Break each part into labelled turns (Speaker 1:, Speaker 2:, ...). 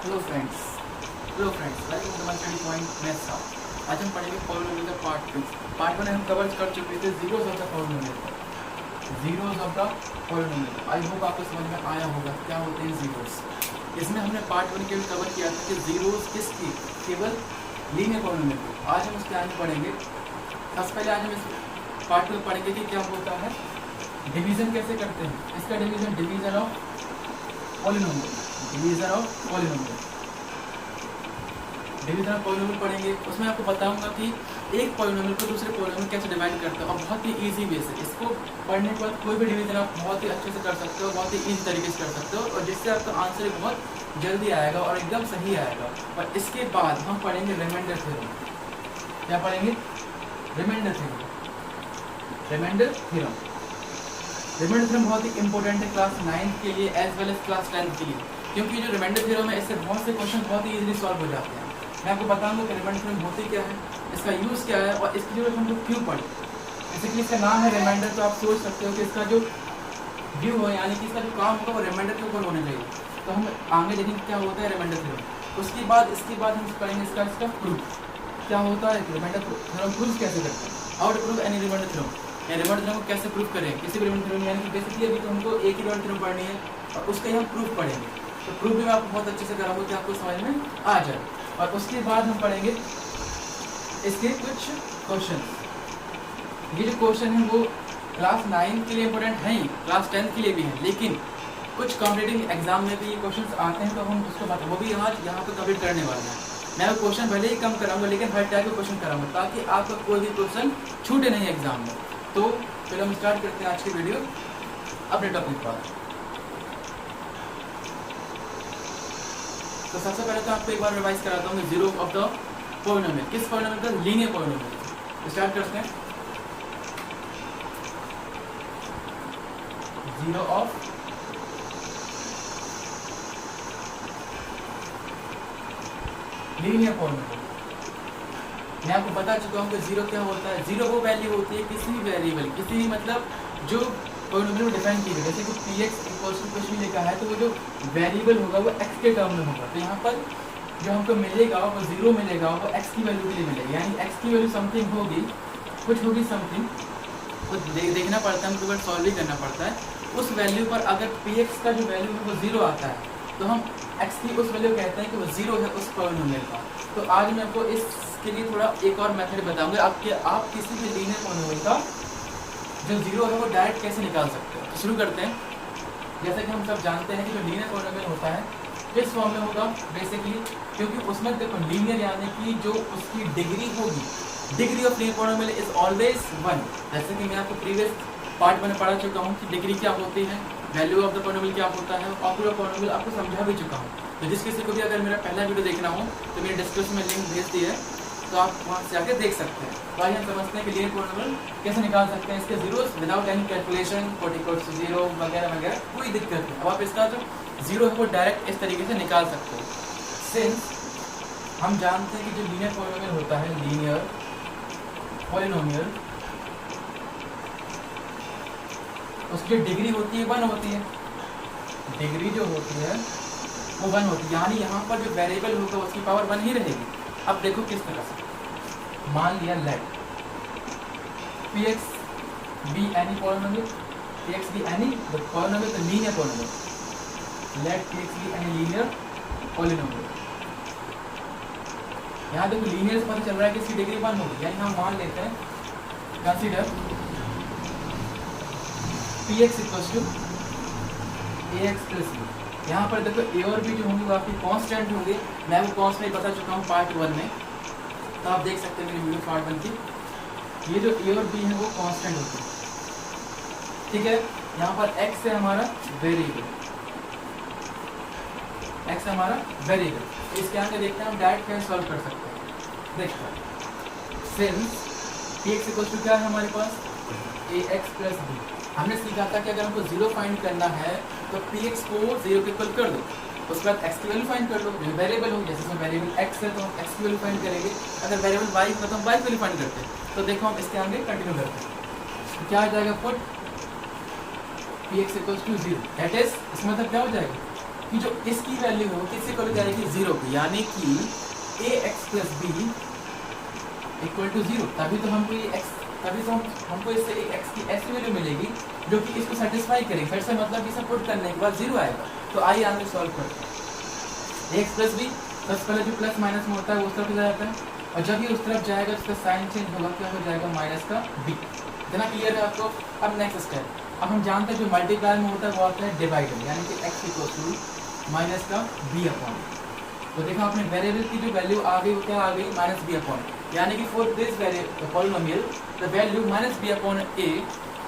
Speaker 1: Hello friends, welcome to my study point maths आप। आज हम पढ़ेंगे पॉलिनोमियल का पार्ट 2। पार्ट 1 हम कवर कर चुके थे zeros of the polynomial. Zeros of the polynomial I hope आपको समझ में आया होगा क्या होते हैं जीरोस। इसमें हमने पार्ट 1 के लिए कवर किया था कि जीरोस किसकी, केवल लीनियर पॉलिनोमियल को। आज हम उसके आगे पढ़ेंगे। सबसे पहले आज हम इस पार्ट में पढ़ेंगे कि क्या होता है डिवीजन, कैसे करते हैं इसका division. Division of polynomial, division of polynomial, division of polynomial पढ़ेंगे। उसमें आपको बताऊंगा कि एक पॉलिनोमियल को दूसरे पॉलिनोमियल कैसे डिवाइड करते हैं, और बहुत ही इजी वे से। इसको पढ़ने के बाद कोई भी डिवीजन आप बहुत ही अच्छे से कर सकते हो, बहुत ही इजी तरीके से कर सकते हो, और जिससे आपका आंसर बहुत जल्दी आएगा और एकदम सही आएगा। और इसके बाद हम पढ़ेंगे रिमाइंडर थ्योरम। क्या पढ़ेंगे? Remainder theorem. Remainder theorem remainder theorem बहुत ही इंपॉर्टेंट है क्लास 9 के लिए एज वेल एज क्लास 10 के लिए, क्योंकि जो रिमाइंडर थ्योरम है इससे बहुत से क्वेश्चन बहुत ही इजीली सॉल्व हो जाते हैं। मैं आपको बताऊंगा कि रिमाइंडर थ्योरम होती क्या है, इसका यूज़ क्या है, और इसकी जरूरत हम लोग क्यों पढ़े। बेसिकली इसका नाम है रिमाइंडर, तो आप सोच सकते हो कि इसका जो व्यू है, यानी कि इसका जो काम होगा वो रिमाइंडर के ऊपर होने चाहिए। तो हम आगे देखेंगे क्या होता है रिमाइंडर थ्योरम। उसके बाद हम पढ़ेंगे इसका प्रूफ क्या होता है, रिमाइंडर थ्योरम प्रूफ कैसे करते हैं, how to prove any remainder theorem, या रिमाइंडर थ्योरम को कैसे प्रूफ करें किसी भी रिमाइंडर थ्योरम। यानी कि बेसिकली अभी तो हमको एक ही रिमाइंडर थ्योरम पढ़नी है और उसका ही हम प्रूफ पढ़ेंगे। तो प्रूफ भी मैं आपको बहुत अच्छे से कराऊंगा कि आपको समझ में आ जाए। और उसके बाद हम पढ़ेंगे इसके कुछ क्वेश्चन। ये जो क्वेश्चन है वो क्लास 9 के लिए इंपॉर्टेंट हैं, क्लास 10 के लिए भी हैं, लेकिन कुछ कॉम्पिटिटिव एग्जाम में भी ये क्वेश्चन आते हैं, तो हम उसको बात वो भी आज यहाँ पर कवर करने वाले हैं। मैं वो क्वेश्चन भले ही कम कराऊंगा, लेकिन हर टाइप के क्वेश्चन कराऊंगा, ताकि आपका कोई भी क्वेश्चन छूटे नहीं एग्जाम में। तो फिर हम स्टार्ट करते हैं आज की वीडियो अपने टॉपिक पर। तो सबसे पहले तो आपको एक बार रिवाइज कराता हूँ जीरो ऑफ द पॉलिनोमियल। किस पॉलिनोमियल का? Linear polynomial. स्टार्ट करते हैं। Zero of linear polynomial. मैं आपको बता चुका हूँ कि जीरो क्या होता है। जीरो वो वैल्यू होती है किसी भी वेरिएबल, किसी भी मतलब जो पॉलिनोमियल डिफाइन की है, जैसे कि px इक्वल्स टू कुछ भी लिखा है, तो वो जो वेरिएबल होगा वो x के टर्म में होगा। तो यहाँ पर जो हमको मिलेगा वो जीरो मिलेगा, वो x की वैल्यू के लिए मिलेगी। यानी x की वैल्यू समथिंग होगी, कुछ होगी समथिंग, वो देखना पड़ता है, हमको बार सॉल्व भी करना पड़ता है। उस वैल्यू पर अगर px का जो वैल्यू है वो जीरो आता है, तो हम x की उस वैल्यू कहते हैं कि वो जीरो है उस पॉलिनोमियल का। तो आज मैं आपको इसके लिए थोड़ा एक और मेथड बताऊंगा आप किसी भी लीनियर पॉलिनोमियल का जो जीरो है वो डायरेक्ट कैसे निकाल सकते हैं। तो शुरू करते हैं। जैसे कि हम सब जानते हैं कि जो लीनियर पॉलिनोमियल होता है किस फॉर्म में होगा बेसिकली, क्योंकि उसमें देखो लीनियर यानी कि जो उसकी डिग्री होगी, degree of linear polynomial is always 1। जैसे कि मैं आपको प्रीवियस पार्ट में पढ़ा चुका हूँ कि डिग्री क्या होती है, वैल्यू ऑफ द पॉलिनोमियल क्या होता है, पॉपुलर पॉलिनोमियल आपको समझा भी चुका हूँ। तो जिस किसी को भी अगर मेरा पहला वीडियो देखना हो तो मेरे डिस्क्रिप्शन में लिंक भेज दिया है, तो आप वहाँ से आके देख सकते हैं। तो आइए हम समझते हैं कि लीनियर पॉलिनोमियल कैसे निकाल सकते हैं। इसके जीरोस विदाउट एनी कैलकुलेशन, 0 वगैरह वगैरह कोई दिक्कत नहीं। अब आप इसका जो जीरो है वो डायरेक्ट इस तरीके से निकाल सकते हो। सिंस हम जानते हैं कि जो लीनियर पॉलिनोमियल होता है, लीनियर पॉलिनोमियल, उसकी डिग्री होती है 1 होती है। डिग्री जो होती है वो 1 होती है, यानी यहाँ पर जो वेरिएबल होगा उसकी पावर 1 ही रहेगी। अब देखो किस तरह से, मान लिया late px be any polynomial, px be any the polynomial, the linear polynomial, let px be any linear polynomial। यहाँ देखो लीनियर से पता चल रहा है कि इसकी डिग्री 1 होगी, यानी हम मान लेते हैं consider px equals to ax plus b। यहाँ पर देखो a और b जो होंगे वो आपकी कांस्टेंट होंगे। मैं वो कांस्टेंट बता चुका हूँ पार्ट 1 में, तो आप देख सकते हैं मेरी वीडियो पार्ट 1 की। ये जो a और b है वो कांस्टेंट होते हैं, ठीक है। यहाँ पर x है हमारा वेरिएबल, x हमारा वेरिएबल। इसके आगे देखते हैं हम डायरेक्ट कैसे सॉल्व कर सकते हैं। देखते हैं सिंस px इक्वल्स टू क्या है हमारे पास, ax प्लस b। हमने सीखा था कि अगर हमको जीरो फाइंड करना है तो px को 0 के इक्वल कर दो, उसके बाद x की वैल्यू फाइंड कर लो। जो वेरिएबल हो, जैसे इसमें वेरिएबल x है तो हम x की वैल्यू फाइंड करेंगे, अगर वेरिएबल y है तो हम y की वैल्यू फाइंड करते हैं। तो देखो हम इसके आगे कंटिन्यू करते हैं। तो क्या आ जाएगा, put px equals to 0, that is इसमें मतलब क्या हो जाएगा, कि जो इसकी वैल्यू हो किसी को भी जाएगी 0 की, यानी कि ax plus b equal to 0। तभी तो हमको ये x, तभी तो हमको इससे एक x की ऐसी वैल्यू मिलेगी जो कि इसको सेटिस्फाई करेगी। फिर से मतलब इसे पुट करने के बाद 0 आएगा। तो आइए आगे सॉल्व करते हैं। ax प्लस बी, सबसे पहले जो प्लस माइनस में होता है वो उस तरफ जाता है, और जब ये उस तरफ जाएगा उसका साइन चेंज होगा, क्या हो जाएगा, माइनस का b। इतना क्लियर है आपको। अब नेक्स्ट स्टेप, अब हम जानते हैं जो मल्टीप्लाई में होता है वो आता है डिवाइडर, यानी कि x इक्वल टू माइनस का b अपॉन। तो देखा आपने वेरिएबल की जो वैल्यू आ गई वो क्या आ गई, माइनस बी अपॉन, यानी कि for this polynomial the value minus b upon a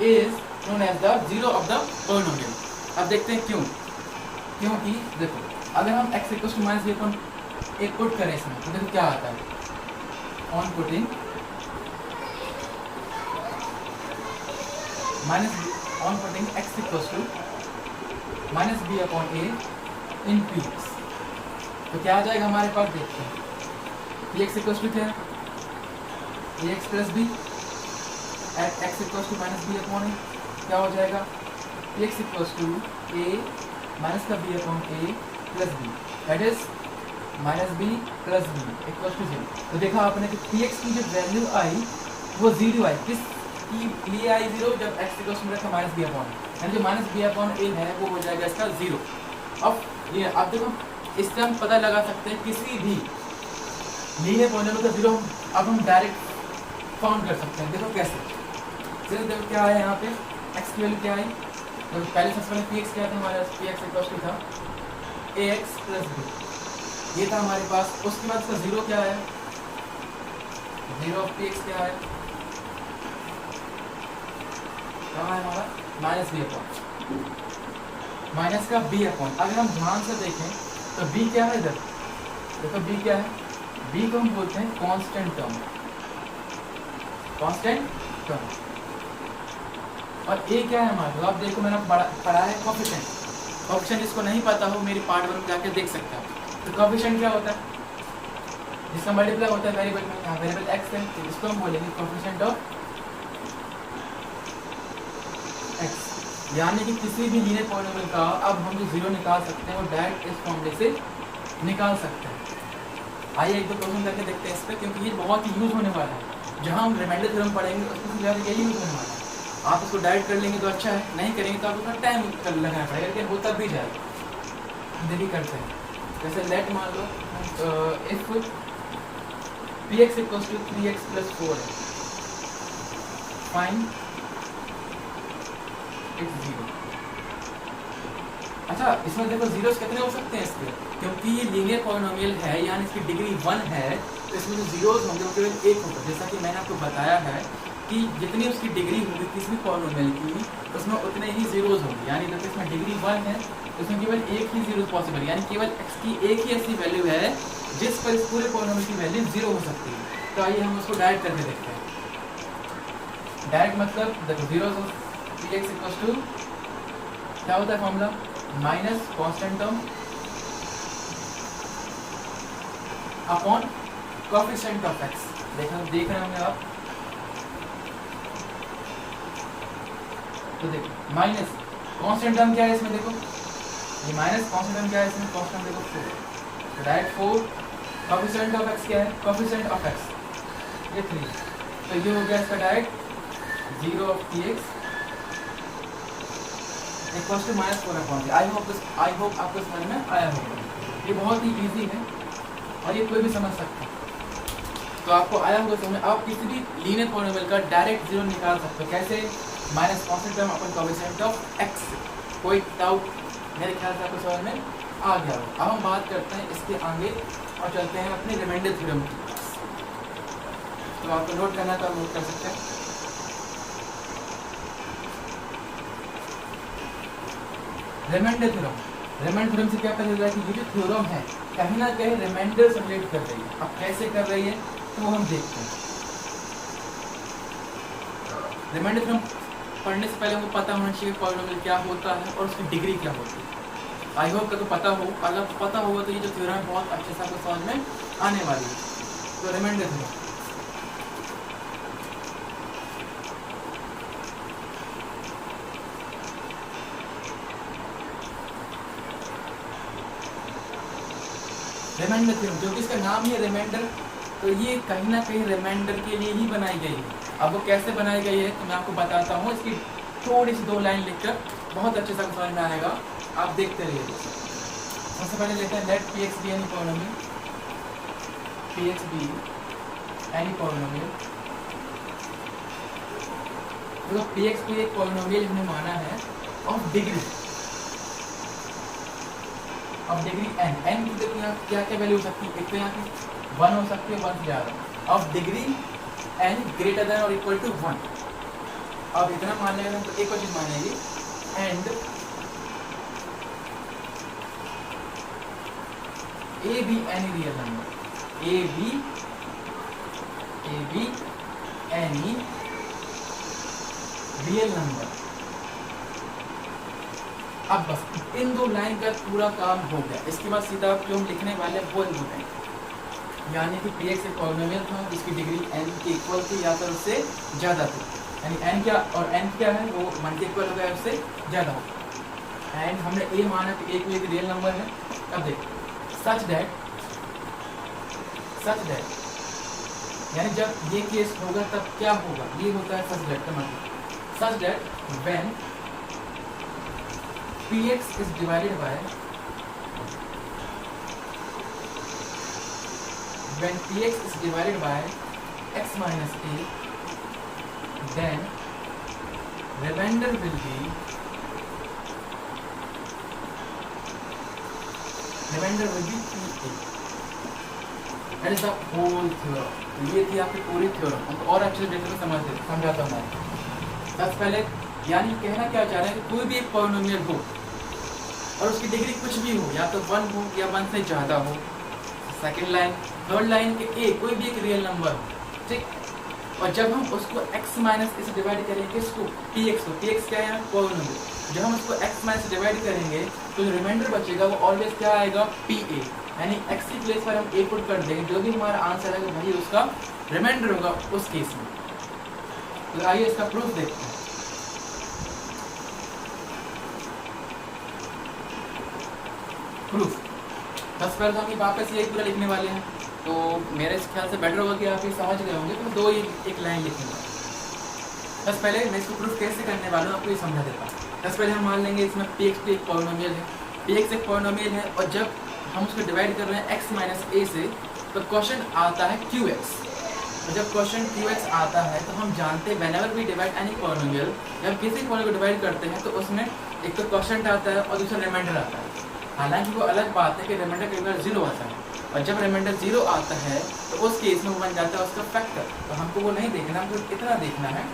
Speaker 1: is known as the zero of the polynomial. अब देखते हैं क्यों, क्योंकि देखो अगर हम x equal to minus b upon a put करें इसमें तो देखो क्या आता है, on putting x equal to minus b upon a in p, तो क्या आ जाएगा हमारे पास, देखते हैं x इक्वल टू क्या है, ax plus b at x equal to minus b upon a, क्या हो जाएगा, x equal to a minus का b upon a plus b, that is minus b plus b equal to 0। तो देखा आपने कि px की जो वैल्यू आई वो 0 आई, किस की लिए आई 0, जब x इक्वल टू रखा माइनस बी अपॉन, यानी जो माइनस बी अपॉन ए है वो हो जाएगा इसका 0। अब ये आप देखो इससे हम पता लगा सकते हैं किसी भी लीनियर पॉलिनोमियल का 0 अब हम डायरेक्ट फाउंड कर सकते हैं। देखो कैसे, सिर्फ देखो क्या है यहाँ पे, x की वैल्यू क्या आई, तो पहले सबसे पहले px क्या था हमारे पास, px इक्वल टू था ax प्लस b, ये था हमारे पास। उसके बाद इसका 0 क्या है, 0 ऑफ px क्या है, कहाँ है हमारा, माइनस बी अपॉन, माइनस का b अपॉन। अगर हम ध्यान से देखें तो b क्या है इधर, देखो b क्या है, b को हम बोलते हैं कांस्टेंट टर्म, कांस्टेंट टर्म, और a क्या है हमारा, तो आप देखो मैंने पढ़ा है कोफिशिएंट। कोफिशिएंट जिसको नहीं पता हो मेरी पार्ट 1 में जाके देख सकते हैं। तो कोफिशिएंट क्या होता है, जिसका मल्टीप्लाई होता है वेरिएबल में, यहाँ वेरिएबल x है तो इसको हम बोलेंगे कोफिशिएंट ऑफ x, यानी कि किसी भी लीनियर पॉलिनोमियल का अब हम जो 0 निकाल सकते हैं वो डायरेक्ट इस फॉर्मूले से निकाल सकते हैं। आइए एक दो क्वेश्चन करके देखते हैं इस पर, क्योंकि ये बहुत ही यूज होने वाला है। जहाँ हम रिमाइंडर थ्योरम पढ़ेंगे उसमें ज़्यादा यही यूज होने वाला है। आप इसको डायरेक्ट कर लेंगे तो अच्छा है, नहीं करेंगे तो आपको थोड़ा टाइम लगाना पड़ेगा, लेकिन होता भी जाएगा। देखिए करते हैं, जैसे लेट मान लो if px equal to 3x plus 4 है, फाइन इट्स 0। अच्छा इसमें देखो जीरोस कितने हो सकते हैं इसके, क्योंकि ये लीनियर पॉलिनोमियल है यानी इसकी डिग्री 1 है, तो इसमें जो जीरोस होंगे वो केवल 1 होगा। जैसा कि मैंने आपको बताया है कि जितनी उसकी डिग्री होगी किसी भी पॉलिनोमियल की उसमें उतने ही जीरोस होंगे, यानी जब इसमें डिग्री 1 है उसमें केवल एक ही जीरो पॉसिबल, यानी केवल x की एक ही ऐसी वैल्यू है जिस पर इस पूरे पॉलिनोमियल की वैल्यू 0 हो सकती है। तो आइए हम उसको डायरेक्ट करके देखते हैं। डायरेक्ट मतलब देखो जीरो px इक्वल टू क्या होता है formula, minus constant term upon coefficient of x। देख रहे होंगे आप, तो देखो माइनस कांस्टेंट टर्म क्या है इसमें, देखो ये माइनस कांस्टेंट टर्म क्या है इसमें, कांस्टेंट देखो 4, तो डायरेक्ट 4, कोएफिशिएंट ऑफ x क्या है, कोएफिशिएंट ऑफ x ये 3, तो ये हो गया इसका direct 0 of px equal to minus 4 upon. I hope आपको समझ में आया होगा। ये बहुत ही इजी है और ये कोई भी समझ सकता है, तो आपको आया होगा समझ। आप किसी भी लीनियर पॉलिनोमियल का डायरेक्ट 0 निकाल सकते हो, कैसे, minus constant term upon coefficient of x। कोई डाउट मेरे ख्याल से आपको समझ में आ गया हो। अब हम बात करते हैं इसके आगे और चलते हैं अपने रिमाइंडर थ्योरम की पास। तो आपको नोट करना है तो आप नोट कर सकते हैं। रिमाइंडर थ्योरम से क्या पता चल रहा है कि ये जो थ्योरम है कहीं ना कहीं रिमाइंडर से रिलेट कर रही है। अब कैसे कर रही है तो वो हम देखते हैं। रिमाइंडर थ्योरम पढ़ने से पहले हमको पता होना चाहिए पॉलिनोमियल क्या होता है और उसकी डिग्री क्या होती है। आई होप का तो पता हो, अगर पता होगा तो ये जो थ्योरम है बहुत अच्छे से आपको समझ में आने वाली है। तो रिमाइंडर थ्योरम, रिमाइंडर थ्योरम, जो कि इसका नाम ही है रिमाइंडर, तो ये कहीं ना कहीं रिमाइंडर के लिए ही बनाई गई है। अब वो कैसे बनाई गई है तो मैं आपको बताता हूँ, इसकी थोड़ी सी 2 लाइन लिखकर बहुत अच्छे से समझ में आएगा, आप देखते रहिए। सबसे पहले लेते हैं let p x be any polynomial, p x be any polynomial. तो पी एक्स बी एक पॉलिनोमियल हमने माना है ऑफ डिग्री एन। एन की देखो यहाँ क्या क्या वैल्यू हो सकती है, एक तो यहाँ की 1 हो सकती है, 1 से ज़्यादा, of degree n greater than और इक्वल टू 1। अब इतना मान लेगा तो एक और चीज मानेगी, and A be any real number, A be any real number. अब बस इन 2 लाइन का पूरा काम हो गया। इसके बाद सीधा जो हम लिखने वाले वो इम्पोर्टेंट, यानी कि पी एक्स एक पॉलिनोमियल था जिसकी डिग्री एन के इक्वल थी या फिर उससे ज़्यादा थी, यानी एन क्या और एन क्या है वो 1 के इक्वल हो गया, उससे ज़्यादा हो। एंड हमने ए माना कि एक रियल नंबर है। अब देखो सच दैट यानी जब ये केस होगा तब क्या होगा, ये होता है सच दैट का मतलब, such that when px is divided by x minus a, then remainder will be pa. That is the whole theorem. ये थी आपकी पूरी थ्योरम। और अच्छे से समझाता हूँ मैं। सबसे पहले यानी कहना क्या चाह रहे हैं कि कोई भी एक पॉलिनोमियल हो और उसकी डिग्री कुछ भी हो, या तो 1 हो या 1 से ज़्यादा हो। सेकंड लाइन, थर्ड लाइन के ए कोई भी एक रियल नंबर हो, ठीक। और जब हम उसको x माइनस से डिवाइड करेंगे इसको px को, px क्या है पॉलिनोमियल, जब हम उसको x माइनस से डिवाइड करेंगे तो जो रिमाइंडर बचेगा वो ऑलवेज क्या आएगा pa, यानी x की प्लेस पर हम a पुट कर देंगे, जो भी हमारा आंसर है वही उसका रिमाइंडर होगा उस केस में। तो आइए इसका प्रूफ देखते हैं। प्रूफ बस पहले तो हम ये वापस यही पूरा लिखने वाले हैं, तो मेरे ख्याल से बेटर होगा कि आप ये समझ गए होंगे, तो 2 एक लाइन लिखेंगे। बस पहले मैं इसको प्रूफ कैसे करने वाला हूँ आपको ये समझा देता हूँ। बस पहले हम मान लेंगे इसमें px एक पॉलिनोमियल है, px एक पॉलिनोमियल है, और जब हम उसको डिवाइड कर रहे हैं x माइनस a से, तो क्वेश्चन आता है qx। और जब क्वेश्चन qx आता है तो हम जानते हैं whenever we divide any polynomial, जब किसी पॉलिनोमियल को डिवाइड करते हैं तो उसमें एक तो क्वेश्चन आता है और दूसरा रिमाइंडर आता है। हालांकि वो अलग बात है कि रिमाइंडर कई बार 0 आता है, और जब रिमाइंडर 0 आता है तो उस केस में वो बन जाता है उसका फैक्टर। तो हमको वो नहीं देखना, हमको इतना देखना है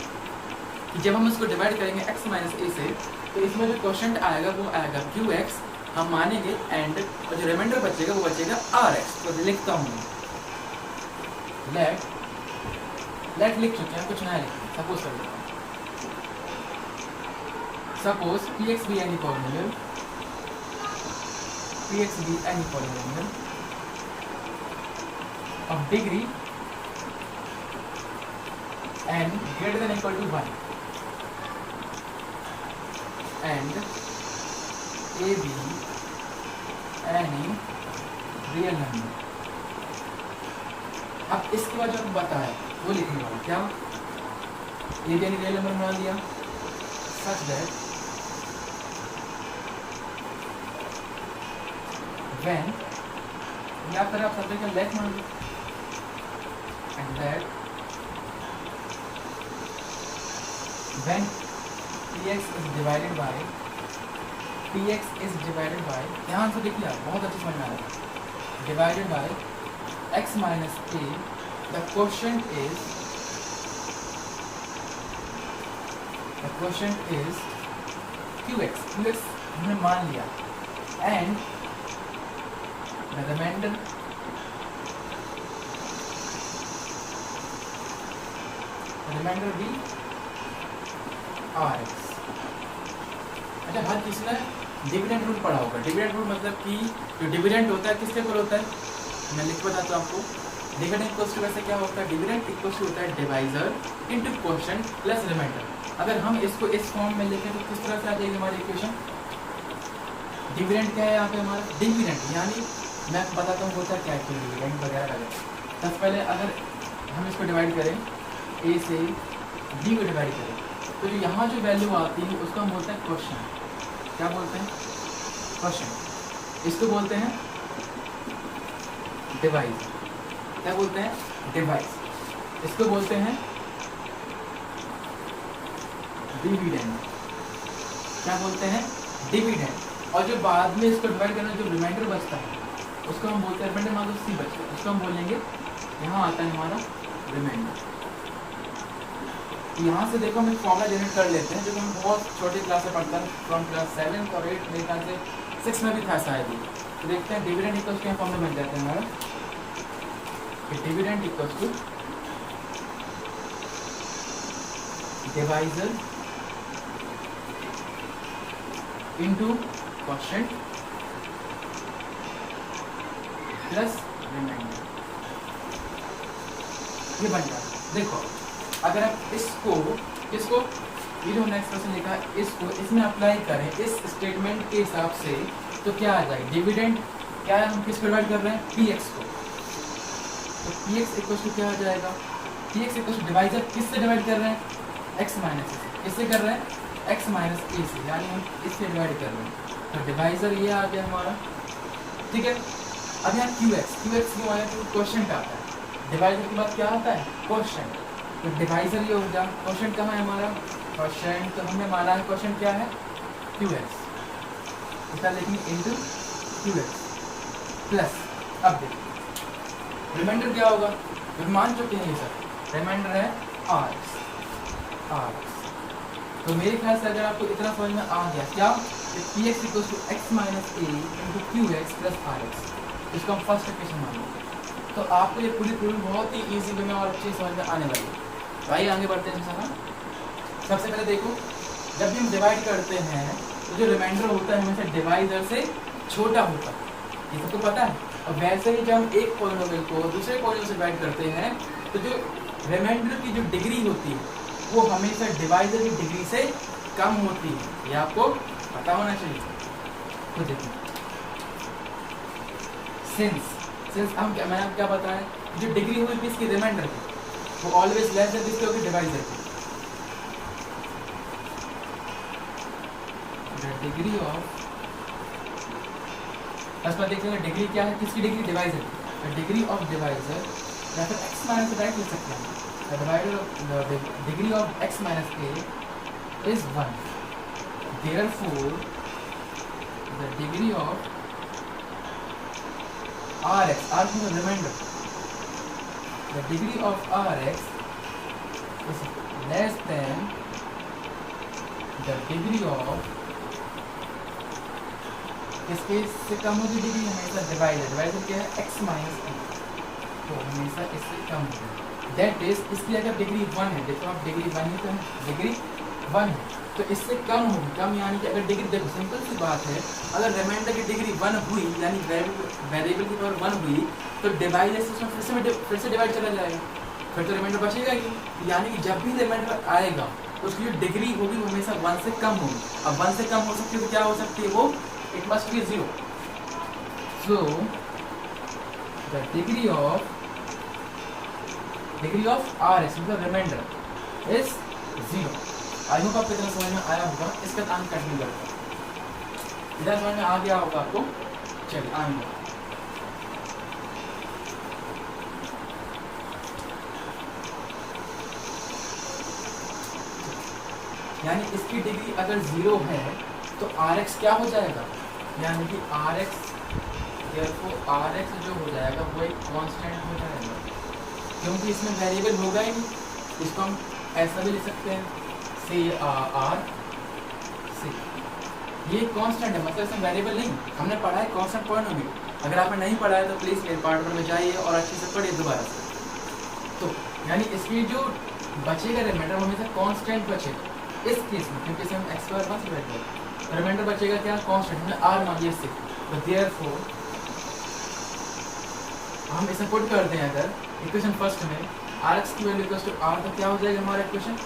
Speaker 1: कि जब हम उसको डिवाइड करेंगे x माइनस a से, तो इसमें जो क्वेश्चन आएगा वो आएगा qx, हम मानेंगे एंड, और जो रिमाइंडर बचेगा वो बचेगा rx। तो लिखता हूँ लेट लिख चुके हैं, कुछ नया लिखते हैं। सपोज कर लेता हूँ, सपोज px भी any polynomial, px be any polynomial of degree n greater than or equal to 1 and a be any real number। अब इसके बाद जो आपको बताया वो लिखने वाला क्या, a be any real number बना दिया, such that when या फिर आप सब्जेक्ट का लेट मान लो, and that when px is divided by ध्यान से देखिए आप, बहुत अच्छे समझ में आ रहा है, divided by x minus a, the question is qx हमने मान लिया, and the remainder be rx। अच्छा, हर किसी ने डिविडेंड रूल पढ़ा होगा। डिविडेंड रूल मतलब कि जो डिविडेंड होता है किसके इक्वल होता है, मैं लिख बताता हूँ आपको। डिविडेंड इक्वल्स टू वैसे क्या होता है, डिविडेंड इक्वल्स टू होता है divisor into quotient plus remainder. अगर हम इसको इस फॉर्म में लिखें तो किस तरह से आ जाएगी हमारी इक्वेशन। डिविडेंड क्या है यहाँ पे हमारा, डिविडेंड यानी मैं आपको बताता हूँ होता क्या है डिविडेंड वगैरह वगैरह। सबसे पहले अगर हम इसको डिवाइड करें, ए से बी को डिवाइड करें, तो जो यहाँ जो वैल्यू आती है उसको हम बोलते हैं क्वेश्चन। क्या बोलते हैं? क्वेश्चन। इसको बोलते हैं डिवाइस। क्या बोलते हैं? डिवाइस। इसको बोलते हैं डिविडेंड। क्या बोलते हैं? डिविडेंड। और जो बाद में इसको डिवाइड करना जो रिमाइंडर बचता है उसको हम बोलते हैं रिमाइंडर, मान लो सी बचता है, उसको हम बोलेंगे, यहाँ आता है हमारा रिमाइंडर। यहाँ से देखो हम एक फॉर्मूला जनरेट कर लेते हैं जो कि हम बहुत छोटे क्लास में पढ़ता है, फ्रॉम क्लास 7 और 8, मेरे ख्याल से 6 में भी था शायद ही। तो देखते हैं डिविडेंड इक्वल्स टू फॉर्मूला बन जाता है हमारा कि dividend equals to divisor into quotient plus remainder. ये बन जाता है। देखो अगर आप इसको ये जो हमने एक्सप्रेशन लिखा है इसको इसमें अप्लाई करें इस स्टेटमेंट के हिसाब से, तो क्या आ जाएगा? डिविडेंड क्या है, हम किसको डिवाइड कर रहे हैं? px को। तो px इक्वल टू क्या आ जाएगा? px इक्वल टू डिवाइजर किससे डिवाइड कर रहे हैं? x माइनस ए से। किससे कर रहे हैं? x माइनस ए से, यानी हम इससे डिवाइड कर रहे हैं। तो डिवाइजर ये आ गया हमारा, ठीक है। अब यहाँ qx क्यों आया? तो क्वेश्चन आता है। डिवाइजर के बाद क्या आता है? क्वेश्चन। तो डिवाइजर ये हो गया। क्वेश्चन कहाँ है हमारा? क्वेश्चन तो हमने माना है क्वेश्चन क्या है? qx। इसका लिखेंगे इनटू qx प्लस, अब देखिए रिमाइंडर क्या होगा? तो मान चुके हैं ये सब, रिमाइंडर है rx। तो मेरे ख्याल से अगर आपको इतना समझ में आ गया क्या, px equals to x minus a into qx plus rx, इसको हम फर्स्ट इक्वेशन मान लेंगे। तो आपको ये पूरी प्रॉब्लम बहुत ही इजी वे में और अच्छी समझ में आने वाली है। भाई आगे बढ़ते हैं जैसा। सबसे पहले देखो, जब भी हम डिवाइड करते हैं तो जो रिमाइंडर होता है हमेशा डिवाइजर से छोटा होता है, ये सबको पता है। और वैसे ही जब हम एक पॉलिनोमियल को दूसरे पॉलिनोमियल से डिवाइड करते हैं तो जो रिमाइंडर की जो डिग्री होती है वो हमेशा डिवाइजर की डिग्री से कम होती है। ये आपको पता होना चाहिए। तो देखिए सिंस हम मैंने आपको क्या बताया, जो डिग्री हुई किसकी? रिमाइंडर की, वो ऑलवेज लेस देन किसकी होगी? डिवाइजर की। द डिग्री ऑफ, फर्स्ट बात देखते हैं डिग्री क्या है, किसकी डिग्री? डिवाइजर की। द डिग्री ऑफ डिवाइजर, या फिर x माइनस से डायरेक्ट लिख सकते हैं। The divider the degree of x minus a is 1। Therefore the degree of rx, r is the remainder, the degree of rx is less than the degree of, इसके से कम होगी degree हमेशा divisor क्या है? x minus ए, तो हमेशा इससे कम होगी। दैट इज इसकी अगर डिग्री 1 है, देखो आप डिग्री 1 है तो डिग्री 1 है तो इससे कम होगी। कम यानी कि अगर डिग्री, देखो सिंपल सी बात है, अगर रिमाइंडर की डिग्री 1 हुई यानी वेरिएबल की पावर 1 हुई तो डिवाइजर से फिर से डिवाइड चला जाएगा, फिर तो रिमाइंडर बचेगा ही। यानी कि जब भी रिमाइंडर आएगा उसकी जो डिग्री होगी वो हमेशा 1 से कम होगी। अब 1 से कम हो सकती है तो क्या हो सकती है? वो it must be 0। So the degree of rx मतलब रिमाइंडर इज 0। आई होप आपको इतना समझ में आया होगा। इसका काम कंटिन्यू करते हैं। इधर समझ में आ गया होगा आपको। चलिए आगे, यानी इसकी डिग्री अगर 0 है तो rx क्या हो जाएगा? यानी कि rx जो हो जाएगा वो एक कांस्टेंट हो जाएगा, क्योंकि इसमें वेरिएबल होगा ही नहीं। इसको हम ऐसा भी लिख सकते हैं से आर से, ये कांस्टेंट है, मतलब इसमें वेरिएबल नहीं। हमने पढ़ा है कांस्टेंट पॉलिनोमियल, अगर आपने नहीं पढ़ा है तो प्लीज़ मेरे पार्ट 1 में जाइए और अच्छे से पढ़िए दोबारा से। तो यानी इसकी जो बचेगा रिमाइंडर हमेशा कांस्टेंट बचेगा इस केस में, क्योंकि इसे हम x स्क्वायर 1 से डिवाइड करें। रिमाइंडर बचेगा क्या? कांस्टेंट। हमने r मान लिया इससे, तो देयरफॉर हम इसे पुट करते हैं अगर इक्वेशन फर्स्ट में rx की वैल्यू इक्वल्स टू r, तो क्या हो जाएगा हमारा इक्वेशन?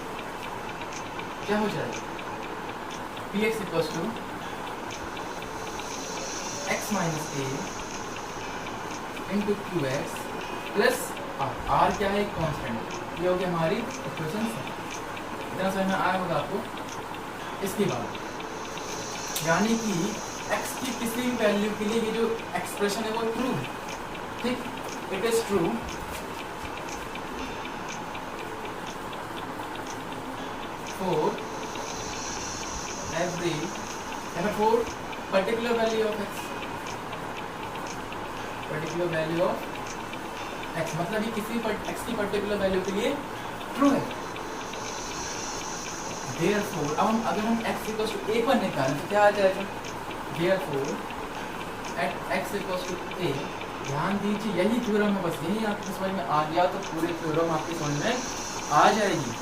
Speaker 1: क्या हो जाएगा? px equals to x minus a into q x plus r क्या है, कांस्टेंट। ये हो गया हमारी इक्वेशन से। इतना समझ में आया होगा आपको। इसके बाद यानी कि x की किसी भी वैल्यू के लिए ये जो एक्सप्रेशन है वो ट्रू है, ठीक, it is true for every for particular value of x, particular value of x मतलब ये किसी x की पर्टिकुलर वैल्यू के लिए ट्रू है। Therefore, अब हम अगर हम x इक्वल्स टू a पर निकालें तो क्या आ जाएगा, Therefore at x equals to a, ध्यान दीजिए यही थ्योरम है, बस यही आपको समझ में आ गया तो पूरे थ्योरम आपकी समझ में आ जाएगी।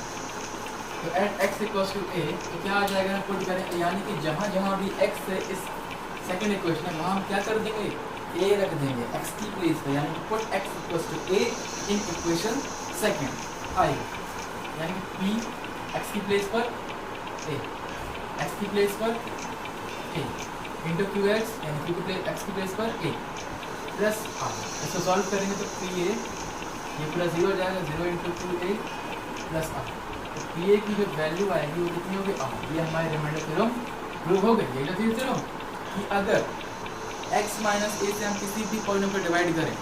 Speaker 1: तो at x equals to a तो क्या आ जाएगा, पुट करें, यानी कि जहाँ जहाँ भी x है इस सेकंड इक्वेशन में वहाँ हम क्या कर देंगे, a रख देंगे x की प्लेस पे, यानी कि put x equals to a in equation second I, यानी p x की प्लेस पर a, x की प्लेस पर a इंटू क्यू एक्स, यानी क्यू की प्लेस x की प्लेस पर a प्लस r। इसको सॉल्व करेंगे तो पी ए ये पूरा जीरो हो जाएगा, zero into q a plus r। तो पी ए की जो वैल्यू आएगी वो कितनी होगी, r। ये हमारे रिमाइंडर थ्योरम प्रूव हो गई। ये जो थी थ्योरम कि अगर x माइनस ए से हम किसी भी पॉलिनोमियल को डिवाइड करें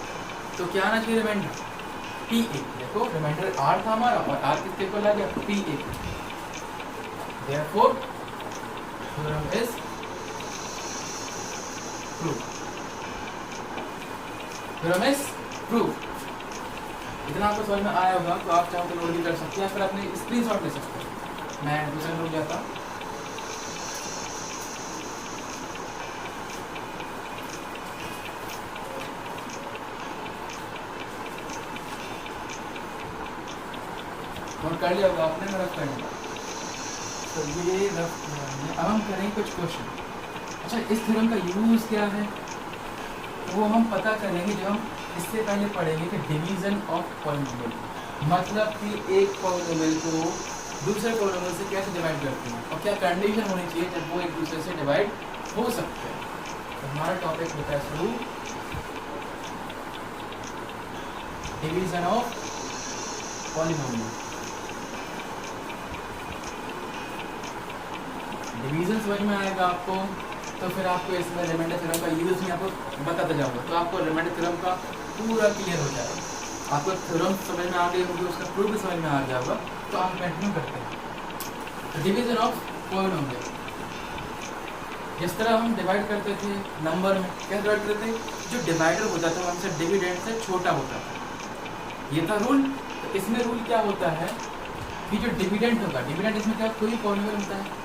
Speaker 1: तो क्या आना चाहिए रिमाइंडर, पी ए। देखो रिमाइंडर r था हमारा और r किसके को लग गया, P A. Therefore, theorem is true. Theorem is true. इतना आपको समझ में आया होगा तो आप चाहो तो नोट भी कर सकते हैं या फिर अपने स्क्रीनशॉट ले सकते हैं। मैं दूसरा नोट जाता। नोट कर लिया होगा आपने, मेरा करने का। तो ये अब हम करेंगे कुछ क्वेश्चन। अच्छा, इस थ्योरम का यूज क्या है वो हम पता करेंगे जब हम इससे पहले पढ़ेंगे कि डिवीजन ऑफ पॉलिनोमियल, मतलब कि एक पॉलिनोमियल को दूसरे पॉलिनोमियल से कैसे डिवाइड करते हैं और क्या कंडीशन होनी चाहिए जब वो एक दूसरे से डिवाइड हो सकते हैं। तो हमारा टॉपिक होता है शुरू डिवीजन ऑफ पॉलिनोमियल। डिवीजन समझ में आएगा आपको तो फिर आपको इसमें रिमाइंडर थ्योरम का यूज भी आपको बताता जाऊंगा, तो आपको रिमाइंडर थ्योरम का पूरा क्लियर हो जाएगा। आपको थ्योरम समझ में आ गई होगी, उसका प्रूफ भी समझ में आ गया होगा। तो हम कंटिन्यू करते हैं। तो डिवीजन ऑफ पॉलिनोमियल, जिस तरह हम डिवाइड करते थे नंबर में, क्या डिवाइड करते थे, जो डिवाइडर होता था वो हमसे डिविडेंड से छोटा होता था, ये था रूल। तो इसमें रूल क्या होता है कि जो डिविडेंड होगा, डिविडेंड इसमें क्या कोई पॉलिनोमियल होता है,